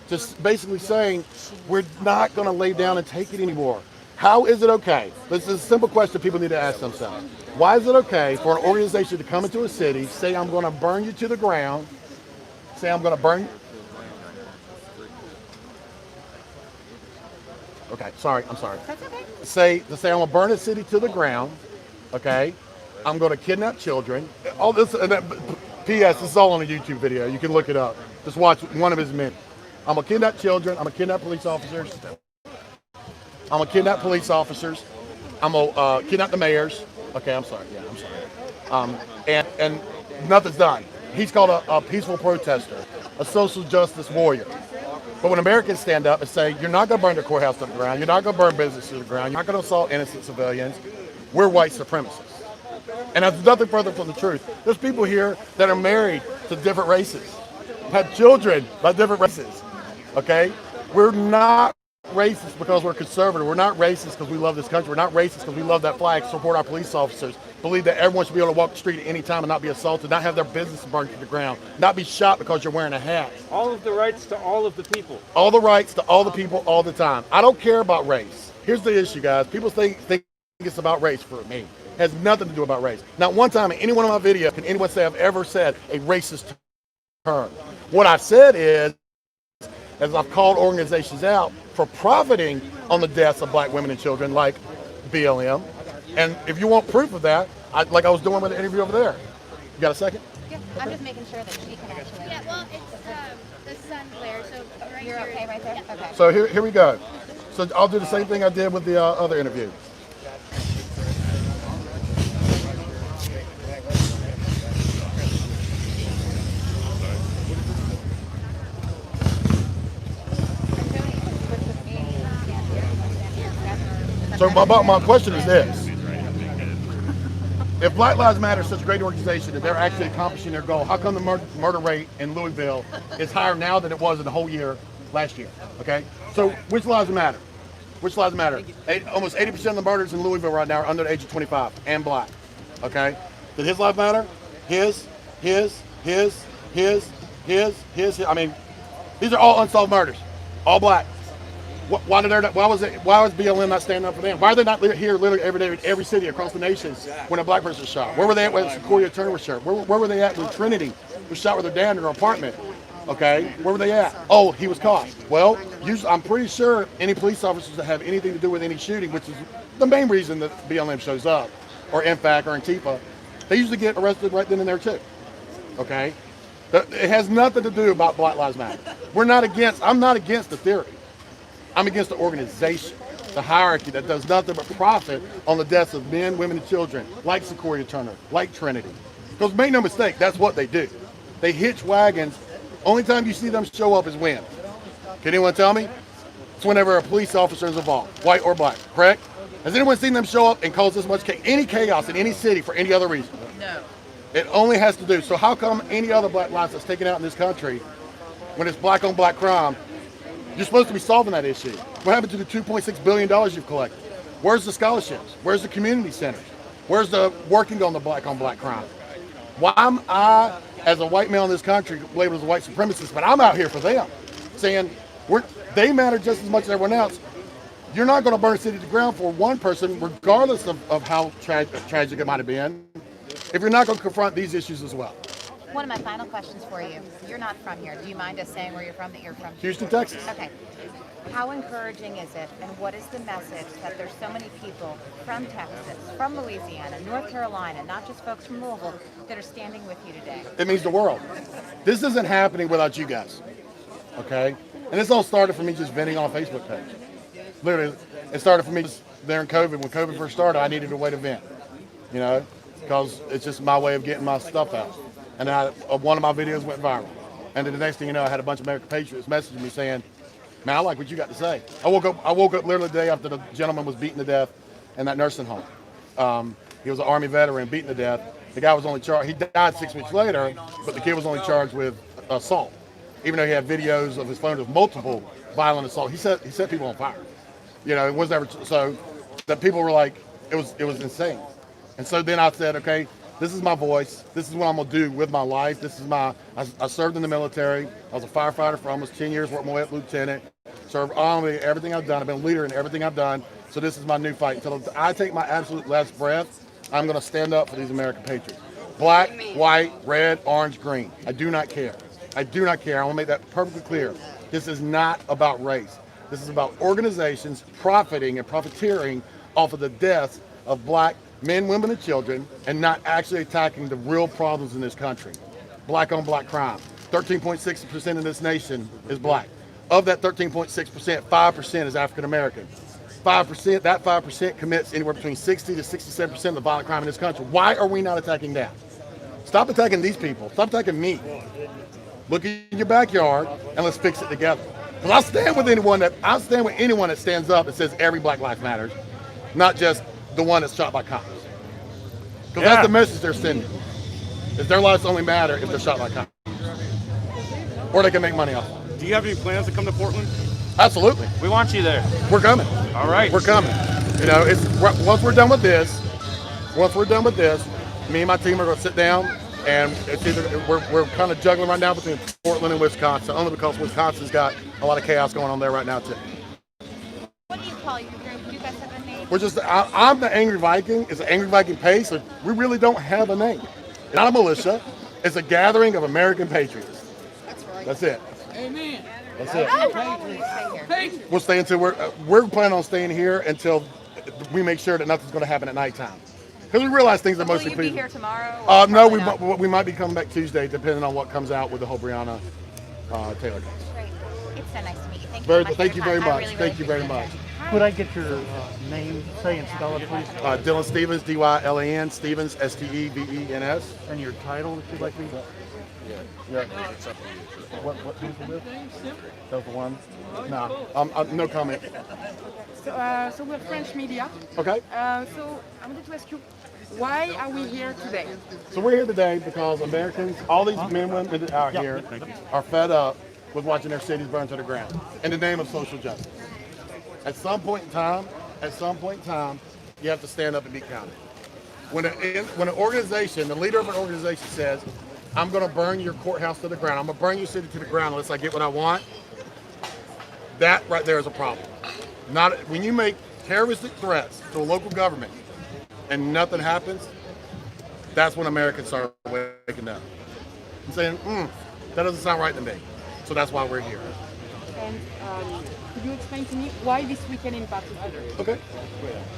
just basically saying we're not going to lay down and take it anymore. How is it okay? This is a simple question people need to ask themselves. Why is it okay for an organization to come into a city, say I'm going to burn you to the ground, say I'm going to burn you? Okay, sorry, I'm sorry. That's okay. Say I'm going to burn a city to the ground, okay? I'm going to kidnap children. All this, and that, P.S. This is all on a YouTube video. You can look it up. Just watch one of his men. I'm going to kidnap children. I'm going to kidnap police officers. I'm going to kidnap police officers. I'm going to kidnap the mayors. Okay, I'm sorry. Yeah, I'm sorry. And nothing's done. He's called a peaceful protester, a social justice warrior. But when Americans stand up and say, you're not going to burn the courthouse to the ground, you're not going to burn business to the ground, you're not going to assault innocent civilians, we're white supremacists. And that's nothing further from the truth. There's people here that are married to different races, have children by different races, okay? We're not racist because we're conservative. We're not racist because we love this country. We're not racist because we love that flag, support our police officers, believe that everyone should be able to walk the street at any time and not be assaulted, not have their business burned to the ground, not be shot because you're wearing a hat. All of the rights to all of the people. All the rights to all the people all the time. I don't care about race. Here's the issue, guys. People think it's about race for me. It has nothing to do about race. Not one time in any one of my videos can anyone say I've ever said a racist term. What I've said is, as I've called organizations out for profiting on the deaths of black women and children like BLM. And if you want proof of that, like I was doing with the interview over there. You got a second? Yeah, I'm just making sure that she can actually. Yeah, well, it's the sun glare, so right You're here. okay right there? Okay. So here we go. So I'll do the same thing I did with the other interview. So my question is this. If Black Lives Matter is such a great organization that they're actually accomplishing their goal, how come the murder rate in Louisville is higher now than it was in the whole year last year? Okay, so which lives matter? Which lives matter? Almost 80% of the murders in Louisville right now are under the age of 25 and black. Okay, did his life matter? His. I mean, these are all unsolved murders, all black. Why was BLM not standing up for them? Why are they not here literally every day in every city across the nation when a black person was shot? Where were they at when Sequoia Turner was shot? Where were they at when Trinity was shot with her dad in her apartment? Okay, where were they at? Oh, he was caught. Well, usually, I'm pretty sure any police officers that have anything to do with any shooting, which is the main reason that BLM shows up, or INFAC or ANTIFA, they usually get arrested right then and there too. Okay, it has nothing to do about Black Lives Matter. I'm not against the theory. I'm against the organization, the hierarchy that does nothing but profit on the deaths of men, women, and children, like Sequoia Turner, like Trinity. Because make no mistake, that's what they do. They hitch wagons. Only time you see them show up is when? Can anyone tell me? It's whenever a police officer is involved, white or black, correct? Has anyone seen them show up and cause this much any chaos in any city for any other reason? No. It only has to do. So how come any other black lives that's taken out in this country, when it's black on black crime, you're supposed to be solving that issue? What happened to the $2.6 billion you've collected? Where's the scholarships? Where's the community centers? Where's the working on black crime? Why am I, as a white male in this country, labeled as a white supremacist, but I'm out here for them, saying they matter just as much as everyone else. You're not going to burn a city to the ground for one person, regardless of how tragic it might have been, if you're not going to confront these issues as well. One of my final questions for you. You're not from here. Do you mind us saying where you're from, that you're from? Houston, Texas. Okay. How encouraging is it, and what is the message that there's so many people from Texas, from Louisiana, North Carolina, not just folks from Louisville, that are standing with you today? It means the world. This isn't happening without you guys, okay? And this all started for me just venting on a Facebook page. Literally, it started for me just during COVID. When COVID first started, I needed a way to vent, you know, because it's just my way of getting my stuff out. And then one of my videos went viral. And then the next thing you know, I had a bunch of American Patriots messaging me saying, man, I like what you got to say. I woke up literally the day after the gentleman was beaten to death in that nursing home. He was an Army veteran, beaten to death. The guy was only charged, he died 6 weeks later, but the kid was only charged with assault. Even though he had videos of his phone of multiple violent assault. He set people on fire. You know, it was never, so that people were like, it was insane. And so then I said, okay, this is my voice. This is what I'm gonna do with my life. This is I served in the military. I was a firefighter for almost 10 years, worked my way up lieutenant. Served army, everything I've done. I've been a leader in everything I've done. So this is my new fight. Until I take my absolute last breath, I'm gonna stand up for these American Patriots. Black, white, red, orange, green. I do not care. I do not care. I wanna make that perfectly clear. This is not about race. This is about organizations profiting and profiteering off of the deaths of black men, women, and children, and not actually attacking the real problems in this country. Black on black crime. 13.6% of this nation is black. Of that 13.6%, 5% is African American. 5%, that 5% commits anywhere between 60 to 67% of the violent crime in this country. Why are we not attacking that? Stop attacking these people. Stop attacking me. Look in your backyard and let's fix it together. Because I stand with anyone that stands up and says every black life matters, not just the one that's shot by cops. Because that's the message they're sending. Is their lives only matter if they're shot by cops. Or they can make money off of it. Do you have any plans to come to Portland? Absolutely. We want you there. We're coming. All right. We're coming. You know, once we're done with this, me and my team are going to sit down, and it's either we're kind of juggling right now between Portland and Wisconsin, only because Wisconsin's got a lot of chaos going on there right now too. What do you call your group? Do you guys have a name? I'm the Angry Viking. It's an Angry Viking pace. So we really don't have a name. Not a militia. It's a gathering of American Patriots. That's right. That's it. Amen. That's it. How long will you stay here? We'll stay until we're planning on staying here until we make sure that nothing's going to happen at nighttime. Because we realize things are mostly people. Will you be here tomorrow? No, we might be coming back Tuesday, depending on what comes out with the whole Breonna Taylor case. Great. It's so nice to meet you. Thank you very much. Thank you very much. Could I get your name, say and spell it, please? Dylan Stevens, D-Y-L-A-N, Stevens, S-T-E-V-E-N-S. And your title, if you'd like me to? Yeah. What who's the list? That was the one? No. No comment. So we're French media. Okay. So I wanted to ask you, why are we here today? So we're here today because Americans, all these men and women out here, are fed up with watching their cities burn to the ground in the name of social justice. At some point in time, you have to stand up and be counted. When an organization, the leader of an organization says, I'm going to burn your courthouse to the ground, I'm going to burn your city to the ground unless I get what I want, that right there is a problem. Not when you make terroristic threats to a local government and nothing happens, that's when Americans start waking up and saying, that doesn't sound right to me. So that's why we're here. And could you explain to me why this weekend in particular? Okay.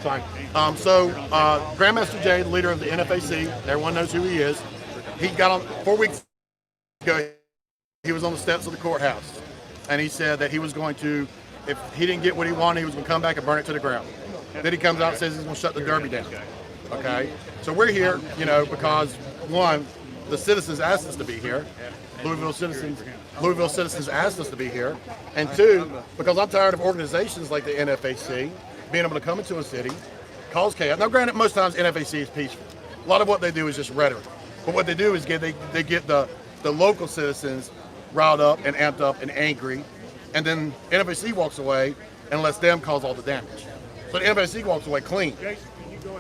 Sorry. Grandmaster Jay, the leader of the NFAC, everyone knows who he is. He got on 4 weeks ago. He was on the steps of the courthouse, and he said that he was going to, if he didn't get what he wanted, he was going to come back and burn it to the ground. Then he comes out and says he's going to shut the Derby down. Okay. So we're here, because one, the citizens asked us to be here. Louisville citizens asked us to be here. And two, because I'm tired of organizations like the NFAC being able to come into a city, cause chaos. Now, granted, most times NFAC is peaceful. A lot of what they do is just rhetoric. But what they do is they get the local citizens riled up and amped up and angry. And then NFAC walks away and lets them cause all the damage. So the NFAC walks away clean.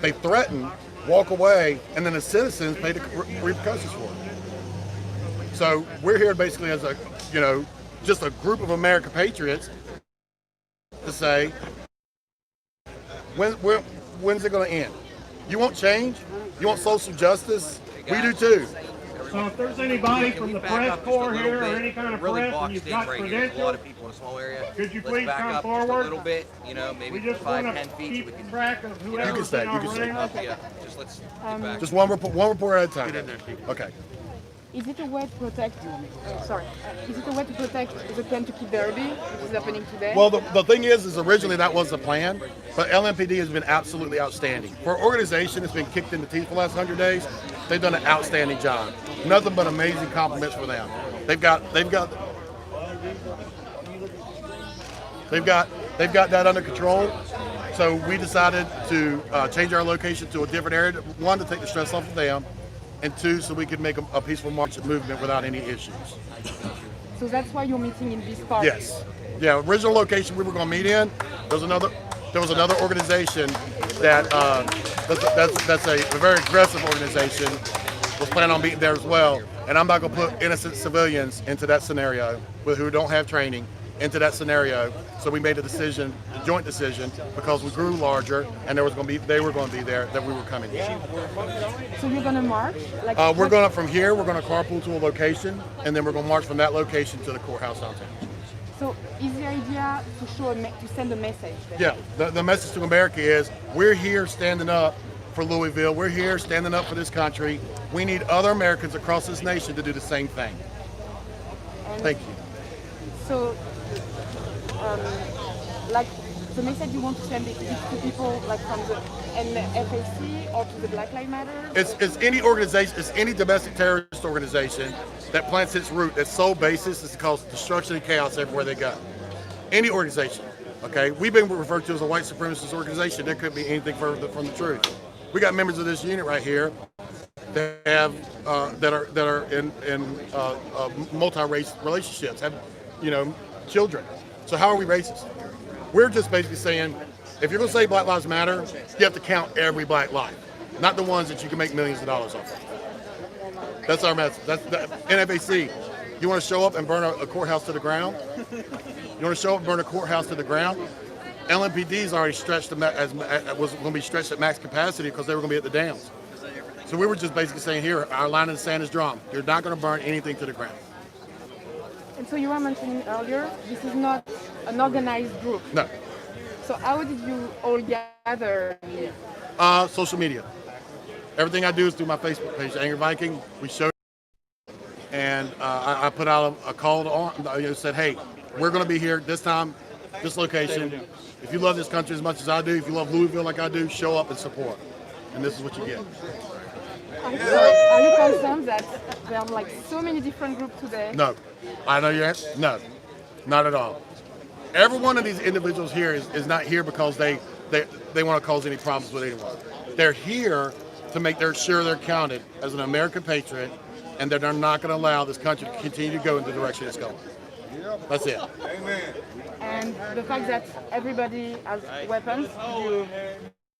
They threaten, walk away, and then the citizens pay the repercussions for it. So we're here basically as just a group of American Patriots to say, when's it going to end? You want change? You want social justice? We do too. So if there's anybody from the press corps here or any kind of really press and you've got right here. There's a lot credentials, of people in a small area. could you Let's please back come up forward? just a little bit, you know, maybe We just 5, want 10 to feet. keep So we can, track of whoever's stay, in you our can stay. ring. yeah, just let's get back. Just one report at a time. Okay. Is it a way to protect? Sorry. Is it a way to protect the Kentucky Derby, which is happening today? Well, the thing is originally that was the plan, but LMPD has been absolutely outstanding. For an organization that's been kicked in the teeth for the last 100 days, they've done an outstanding job. Nothing but amazing compliments for them. They've got that under control. So we decided to change our location to a different area. One, to take the stress off of them, and two, so we could make a peaceful march movement without any issues. So that's why you're meeting in this park? Yes. Yeah, original location we were going to meet in, there was another organization that that's a very aggressive organization, was planning on meeting there as well. And I'm not going to put innocent civilians into that scenario who don't have training into that scenario. So we made a decision, a joint decision, because we grew larger and they were going to be there, that we were coming in. So you're going to march? We're going to, from here, we're going to carpool to a location, and then we're going to march from that location to the courthouse downtown. So is the idea to send a message then? Yeah, the message to America is we're here standing up for Louisville. We're here standing up for this country. We need other Americans across this nation to do the same thing. Thank you. So, the message you want to send it to people from the NFAC or to the Black Lives Matter? It's any organization, it's any domestic terrorist organization that plants its root, its sole basis is to cause destruction and chaos everywhere they go. Any organization, okay? We've been referred to as a white supremacist organization. There couldn't be anything further from the truth. We got members of this unit right here that have that are in multi-race relationships, have children. So how are we racist? We're just basically saying, if you're going to say Black Lives Matter, you have to count every black life, not the ones that you can make millions of dollars off of. That's our message. That's the NFAC. You want to show up and burn a courthouse to the ground? You want to show up and burn a courthouse to the ground? LMPD's already stretched was going to be stretched at max capacity because they were going to be at the dams. So we were just basically saying, here, our line in the sand is drawn. You're not going to burn anything to the ground. And so you were mentioning earlier, this is not an organized group. No. So how did you all gather? Social media. Everything I do is through my Facebook page, Angry Viking. We showed, and I put out a call to said, hey, we're going to be here this time, this location. If you love this country as much as I do, if you love Louisville like I do, show up and support. And this is what you get. Are you concerned that there are so many different groups today? No. I know your answer. No, not at all. Every one of these individuals here is not here because they want to cause any problems with anyone. They're here to make sure they're counted as an American patriot, and that they're not going to allow this country to continue to go in the direction it's going. That's it. Amen. And the fact that everybody has weapons,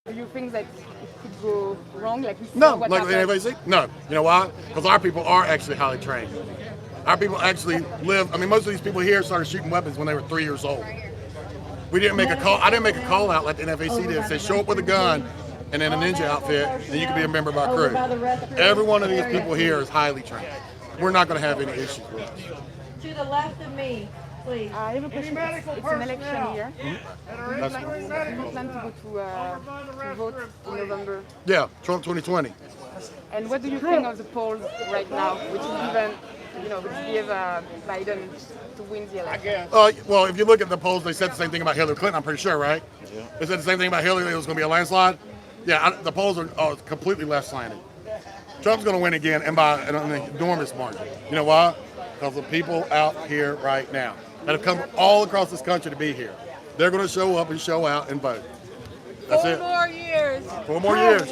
do you think that it could go wrong? No, like anybody say? No. You know why? Because our people are actually highly trained. Our people actually live. I mean, most of these people here started shooting weapons when they were 3 years old. We didn't make a call. I didn't make a call out like the NFAC did. Say, show up with a gun and then a ninja outfit, and you can be a member of our crew. Every one of these people here is highly trained. We're not going to have any issues with us. To the left of me, please. I have a question. It's an election year. Do you plan to go to vote in November? Yeah, Trump 2020. And what do you think of the polls right now, which is given, which give Biden to win the election? Well, if you look at the polls, they said the same thing about Hillary Clinton, I'm pretty sure, right? Yeah. They said the same thing about Hillary, it was going to be a landslide. Yeah, the polls are completely left slanted. Trump's going to win again, and by an enormous margin. You know why? Because the people out here right now that have come all across this country to be here, they're going to show up and show out and vote. That's it. 4 more years. 4 more years.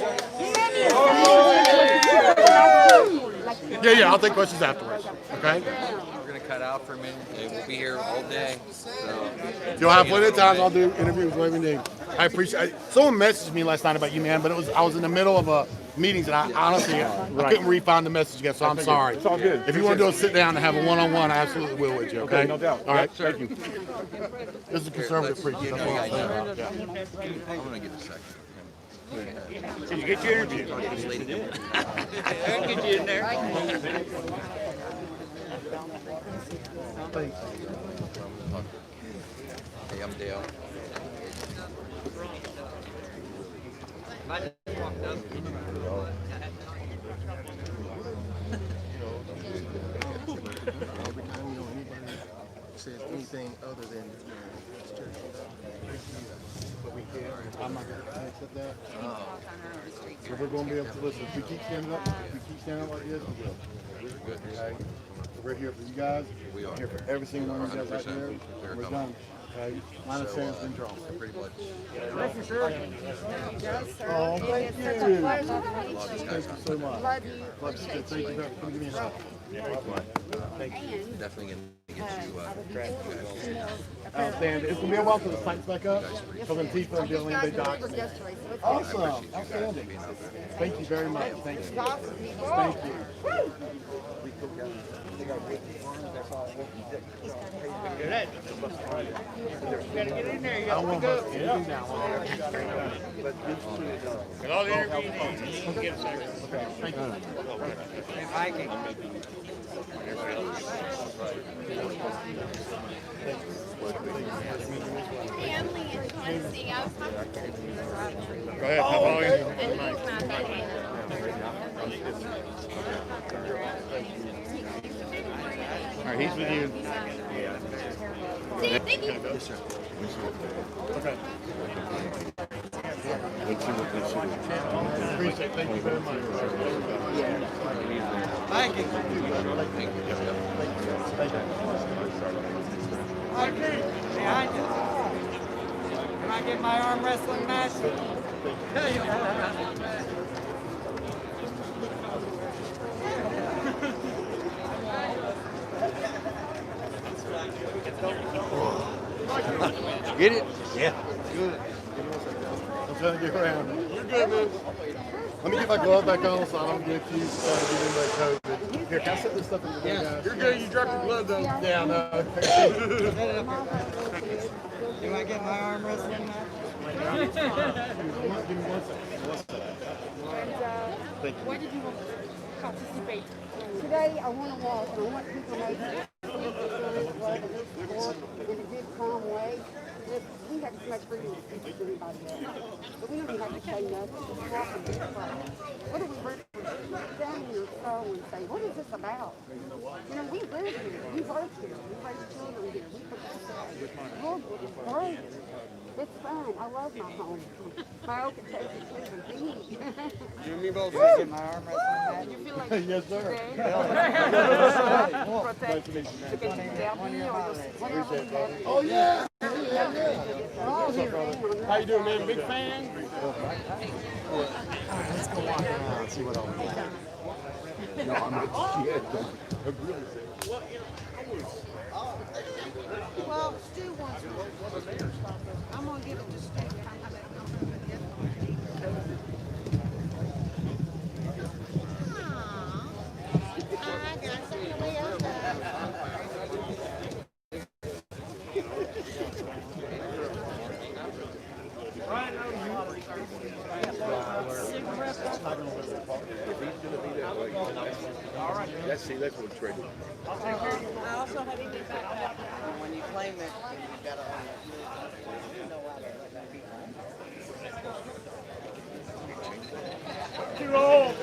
Yeah, I'll take questions afterwards. Okay? We're going to cut out for a minute. We'll be here all day. So you'll have plenty of times. I'll do interviews, whatever you need. I appreciate it. Someone messaged me last night about you, man, but I was in the middle of meetings, and I honestly couldn't re-find the message again, so I'm sorry. It's all good. If you want to do a sit-down and have a one-on-one, I absolutely will with you, okay? No doubt. All right, Sure. thank you. This is a conservative preacher. That's all I'm saying. I'm going to get a second. Did you get your interview? I can get you in there. Hey, I'm Dale. I just walked up. Every time anybody says anything other than it's church, but we can't. I'm not going to accept that. So we're going to be able to listen. If we keep standing up, like this, we will. Okay. We're here for you guys. We are here for every single one of you guys out there. We're done. Okay. Line of sand's been drawn. Pretty much. Thank you, sir. Oh, thank you. Thank you so much. Love you. Thank you for giving me a shot. Definitely going to get you outstanding. It's going to be a while till the site's back up. So ANTIFA and dealing they docs. Awesome. Outstanding. Thank you very much. Thank you. Thank you. I don't want to bust anything down. With all the interviews, you can get a second. Thank you. Viking. Family and Tennessee. I was talking to Go ahead, how long is All right, he's with you. Thank you. Yes, sir. Okay. Appreciate it. Thank you very much. Viking. Okay, behind you. Can I get my arm wrestling match? Get it? Yeah. Good. I'm trying to get around. You're good, man. Let me get my glove back on so I don't get you COVID. Here, can I set this stuff in the way, guys? You're good. You dropped your glove, though. Yeah, I know. Do I get my arm wrestling match? Give me 1 second. Thank you. Why did you participate? Today I want to walk and I want people to make it in a good, calm way. We have as much freedom to speak as anybody else. But we don't even have to say nothing. Just walk and be quiet. What do we bring down in your soul and say, what is this about? You know, we live here. We work here. We raise children here. We participate. We're great. It's fun. I love my home. My old Kentucky children. You and me both. Get my arm wrestling match. You feel like yes, sir. Protect. To get you down here or whatever we have. Oh, yeah. How you doing, man? Big fan? Let's go walk around and see what else we got. No, I'm not yet. Well, Stu wants one. I'm going to give it to Stu. That's what triggered. I also have to do that. When you claim it, you gotta Too old.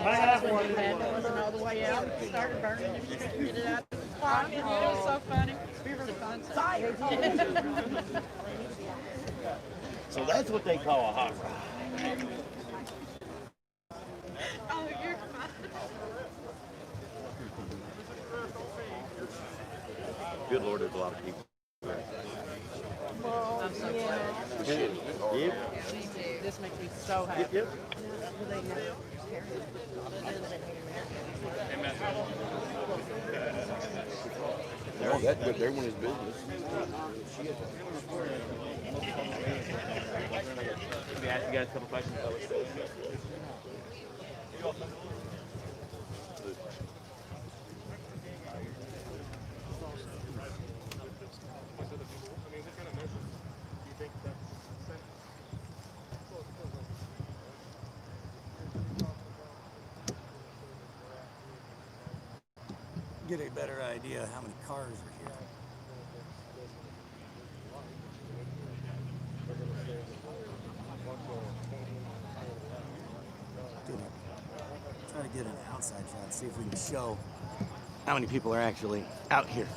I have one. It wasn't all the way out. It started burning. You just get it out of the pocket. It was so funny. We were fun. So that's what they call a hot rod. Oh, you're fine. Good Lord, there's a lot of people. Well, I'm so glad. Yep. This makes me so happy. Yep. They're one his business. Let me ask you guys a couple questions. get a better idea how many cars are here. Try to get an outside shot, see if we can show how many people are actually out here.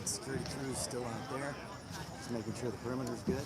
Security crew is still out there, just making sure the perimeter's good.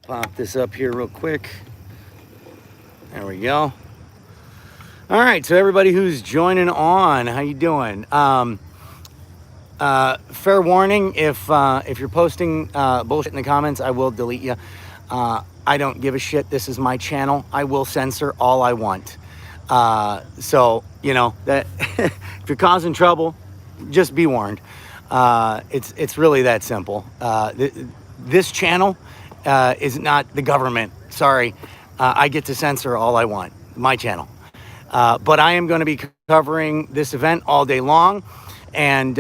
Pop this up here real quick. There we go. All right, so everybody who's joining on, how you doing? Fair warning, if you're posting bullshit in the comments, I will delete you. I don't give a shit. This is my channel. I will censor all I want. So, you know, that if you're causing trouble, just be warned. It's really that simple. This channel is not the government. Sorry. I get to censor all I want. My channel. But I am going to be covering this event all day long. And,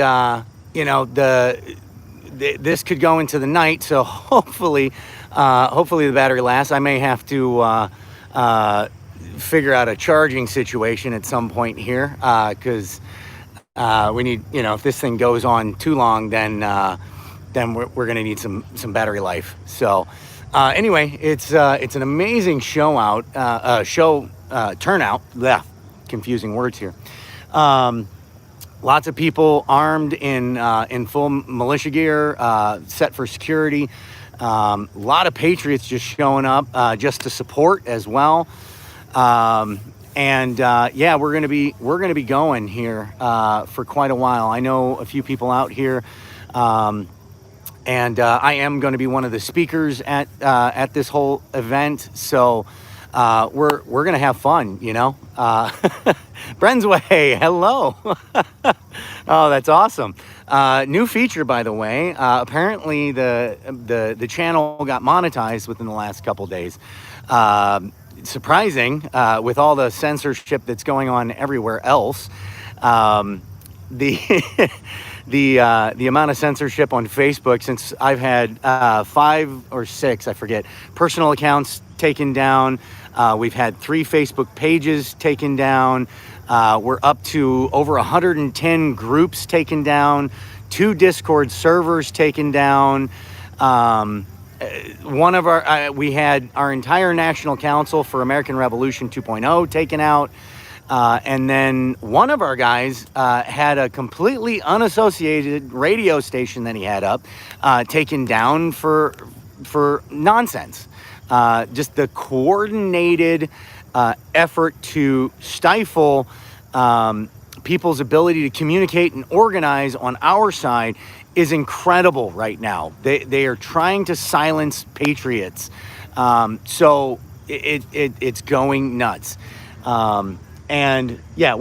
you know, this could go into the night. So hopefully the battery lasts. I may have to figure out a charging situation at some point here. Because we need, you know, if this thing goes on too long, then we're going to need some battery life. So anyway, it's an amazing turnout. Blech, confusing words here. Lots of people armed in full militia gear, set for security. A lot of patriots just showing up just to support as well. Yeah, we're gonna be going here for quite a while. I know a few people out here, and I am going to be one of the speakers at this whole event. So we're gonna have fun, you know. Brensway, hello. Oh, that's awesome. New feature, by the way. Apparently the channel got monetized within the last couple days. Surprising with all the censorship that's going on everywhere else. The amount of censorship on Facebook, since I've had 5 or 6, I forget, personal accounts taken down. We've had 3 Facebook pages taken down. We're up to over 110 groups taken down, 2 Discord servers taken down. One of our, we had our entire National Council for American Revolution 2.0 taken out. And then one of our guys had a completely unassociated radio station that he had up taken down for nonsense. Just the coordinated effort to stifle people's ability to communicate and organize on our side is incredible right now. They are trying to silence patriots. So it's going nuts. And yeah,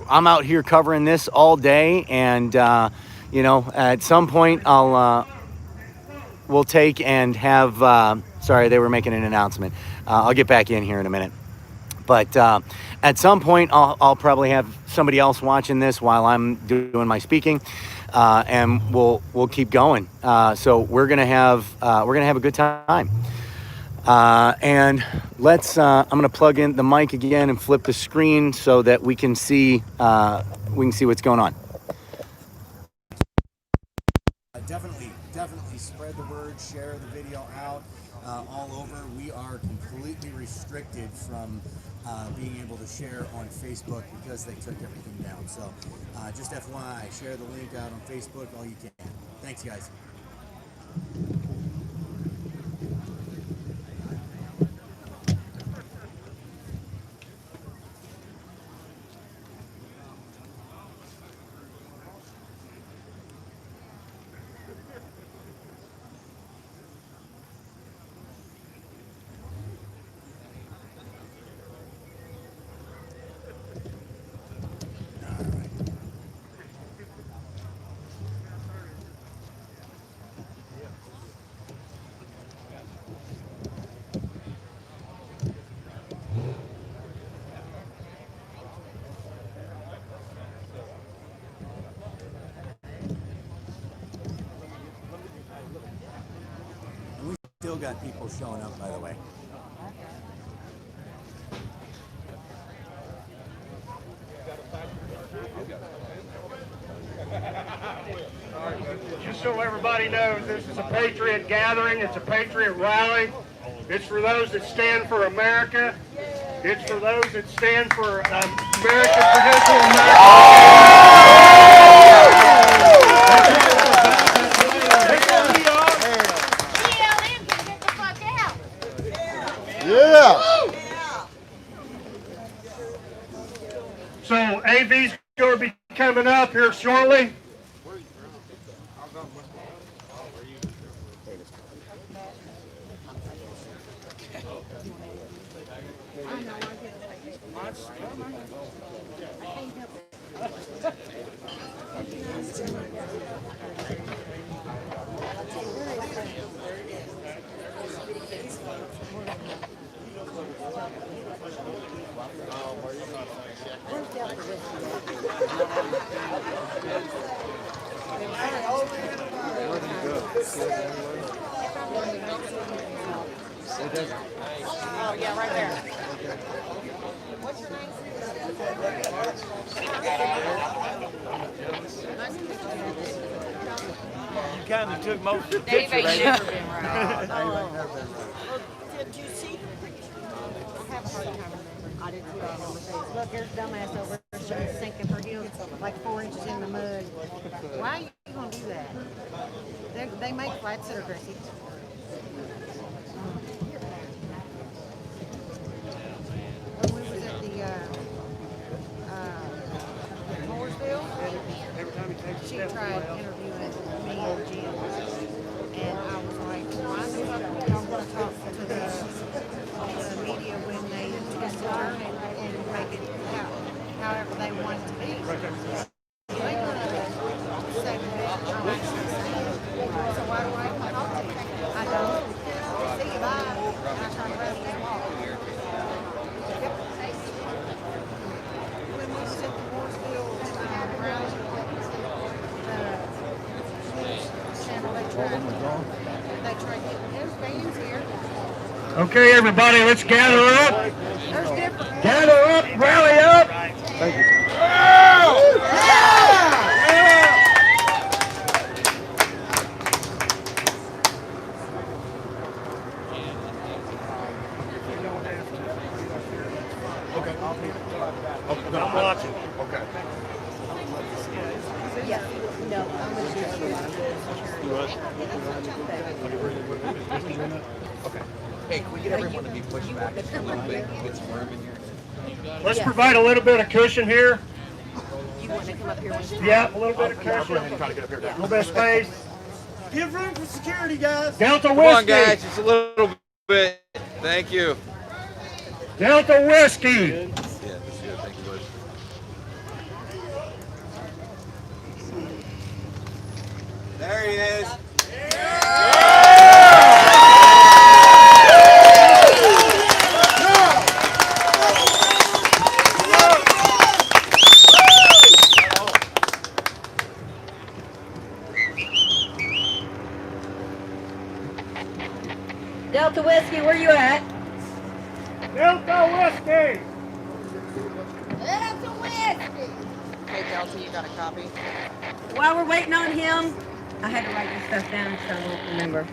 I'm out here covering this all day, and you know, at some point we'll take and have sorry, they were making an announcement. I'll get back in here in a minute. But at some point, I'll probably have somebody else watching this while I'm doing my speaking, and we'll keep going. So we're gonna have a good time. And let's. I'm gonna plug in the mic again and flip the screen so that we can see what's going on. Definitely spread the word, share the video out all over. We are completely restricted from being able to share on Facebook because they took everything down. So just FYI, share the link out on Facebook all you can. Thanks, guys. Still got people showing up, by the way. Just so everybody knows, this is a Patriot gathering. It's a Patriot rally. It's for those that stand for America. It's for those that stand for American traditional Yeah. So AV's going to be coming up here shortly. Oh, yeah, right there. What's your name? You kind of took most of the Dave picture, ain't lady. never been right. Did you see the picture? I have a hard time remembering. I didn't put it on my face. Look, there's dumbass over there. She's sinking her heels like 4 inches in the mud. Why are you going to do that? They make flats that are aggressive. When we was at the Mooresville, she tried interviewing me and Jim. And I was like, why the fuck are y'all going to talk to the media when they twist the turn and make it however they want it to be? They want to say that I'm actually saying it. So why do I even talk to you? I don't. See you, bye. And I turn around and walk. Yep. When we was at the Mooresville rally, they tried getting those bands here. Okay, everybody, let's gather up. Gather up, rally up. Thank you. Okay. I'm watching. Okay. Yeah. No, I'm going to Okay. Hey, can we get everyone to be pushed back just a little bit? Get some room in here. Let's provide a little bit of cushion here. You want to come up here with Yeah, a little bit of I'll go cushion. ahead and try to get up here. A little bit of space. Give room for security, guys. Delta Come whiskey. on, guys, just a little bit. Thank you. Delta whiskey. Yeah, that's good. Thank you, boys. There he is. where you at? Delta Whiskey! Delta Whiskey! Okay, Delta, you got a copy? While we're waiting on him, I had to write this stuff down so I won't remember.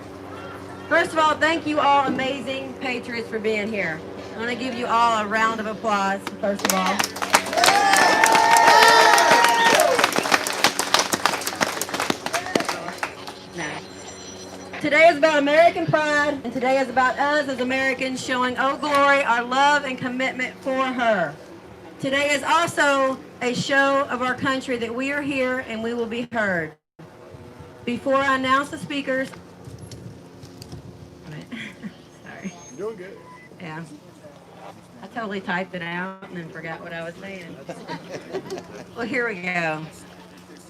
First of all, thank you all amazing patriots for being here. I want to give you all a round of applause, first of all. Today is about American pride, and today is about us as Americans showing Oh Glory our love and commitment for her. Today is also a show of our country that we are here and we will be heard. Before I announce the speakers, sorry. You're doing good. Yeah. I totally typed it out and then forgot what I was saying. Well, here we go.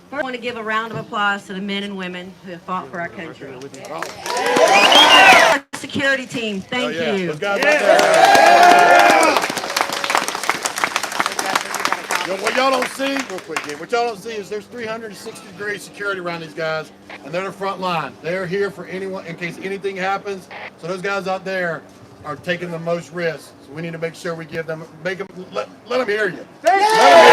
First, I want to give a round of applause to the men and women who have fought for our country. Our security team, thank you. Those guys what y'all don't see, real quick, what y'all don't see is there's 360-degree security around these guys, and they're the front line. They're here for anyone, in case anything happens. So those guys out there are taking the most risks. So we need to make sure we give them, let them hear you. Let them hear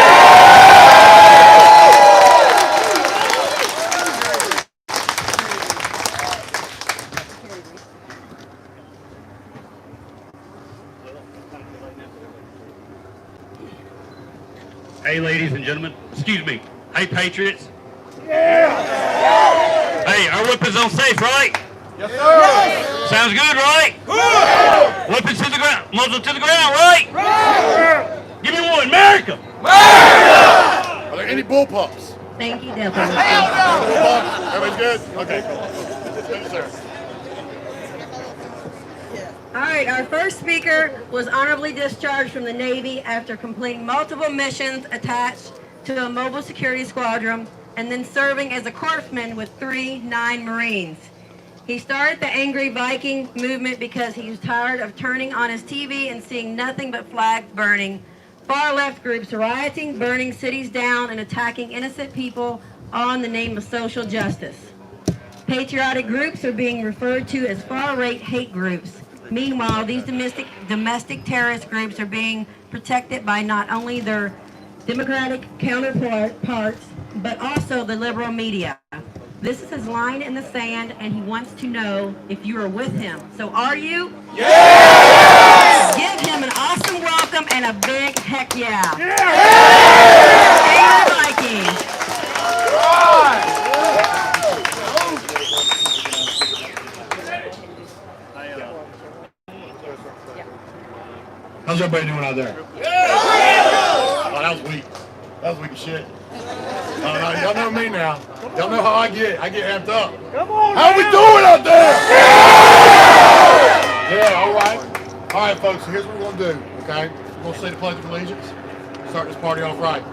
Hey, ladies and gentlemen, excuse me. Hey, Patriots. Yeah! Hey, our weapons on safe, right? Yes, sir. Sounds good, right? Weapons to the ground, muzzle to the ground, right? Give me one, America. Are there any bullpups? Thank you, Delta. Bullpups? Everybody's good? Okay, cool. Yes, sir. All right, our first speaker was honorably discharged from the Navy after completing multiple missions attached to a mobile security squadron and then serving as a corpsman with 3 Marines. He started the Angry Viking movement because he was tired of turning on his TV and seeing nothing but flags burning, far-left groups rioting, burning cities down, and attacking innocent people, all in the name of social justice. Patriotic groups are being referred to as far-right hate groups. Meanwhile, these domestic terrorist groups are being protected by not only their democratic counterparts, but also the liberal media. This is his line in the sand, and he wants to know if you are with him. So are you? Yes! Give him an awesome welcome and a big heck yeah. Angry Viking. How's everybody doing out there? Oh, that was weak. That was weak as shit. Y'all know me now. Y'all know how I get. I get amped up. Come on, how we doing out there? Yeah, all right. All right, folks, so here's what we're going to do, okay? We're going to say the Pledge of Allegiance. Start this party off right.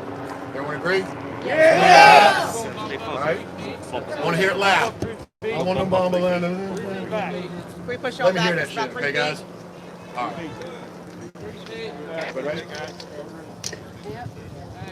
Everyone agree? Yes! All right? I want to hear it loud. I want them bumbling. Can we push Let y'all me back hear that and stop shit, okay, guys? All right. Everybody ready?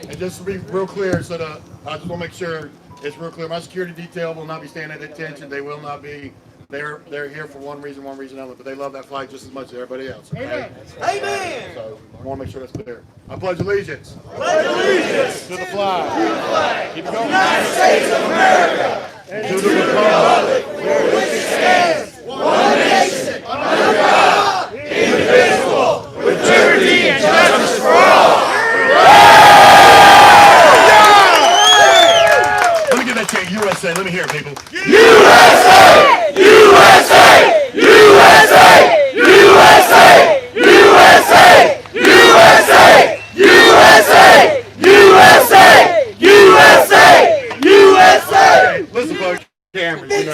And just to be real clear, so that I just want to make sure it's real clear. My security detail will not be standing at attention. They will not be. They're here for one reason only, but they love that flag just as much as everybody else. Okay? Amen. So I want to make sure that's clear. I pledge allegiance. Pledge allegiance to the flag. Keep it going. United States of America. And to the republic for which it stands, one nation under God, indivisible, with liberty and justice for all. Let me get that chant. USA. Let me hear it, people. USA! USA! USA! USA! USA! USA! USA! USA! USA! USA! Listen, folks. Cameras, you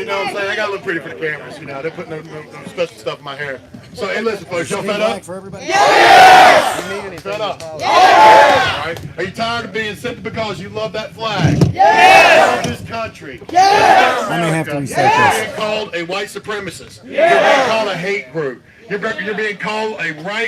know what I'm saying? I got to look pretty for the cameras, you know. They're putting no special stuff in my hair. So, hey, listen, folks, y'all fed up? Yes! Fed up? Yes! All right. Are you tired of being simply because you love that flag? Yes! You love this country? Yes! I may have to reset You're this. being called a white supremacist. Yes! You're being called a hate group. You're being called a right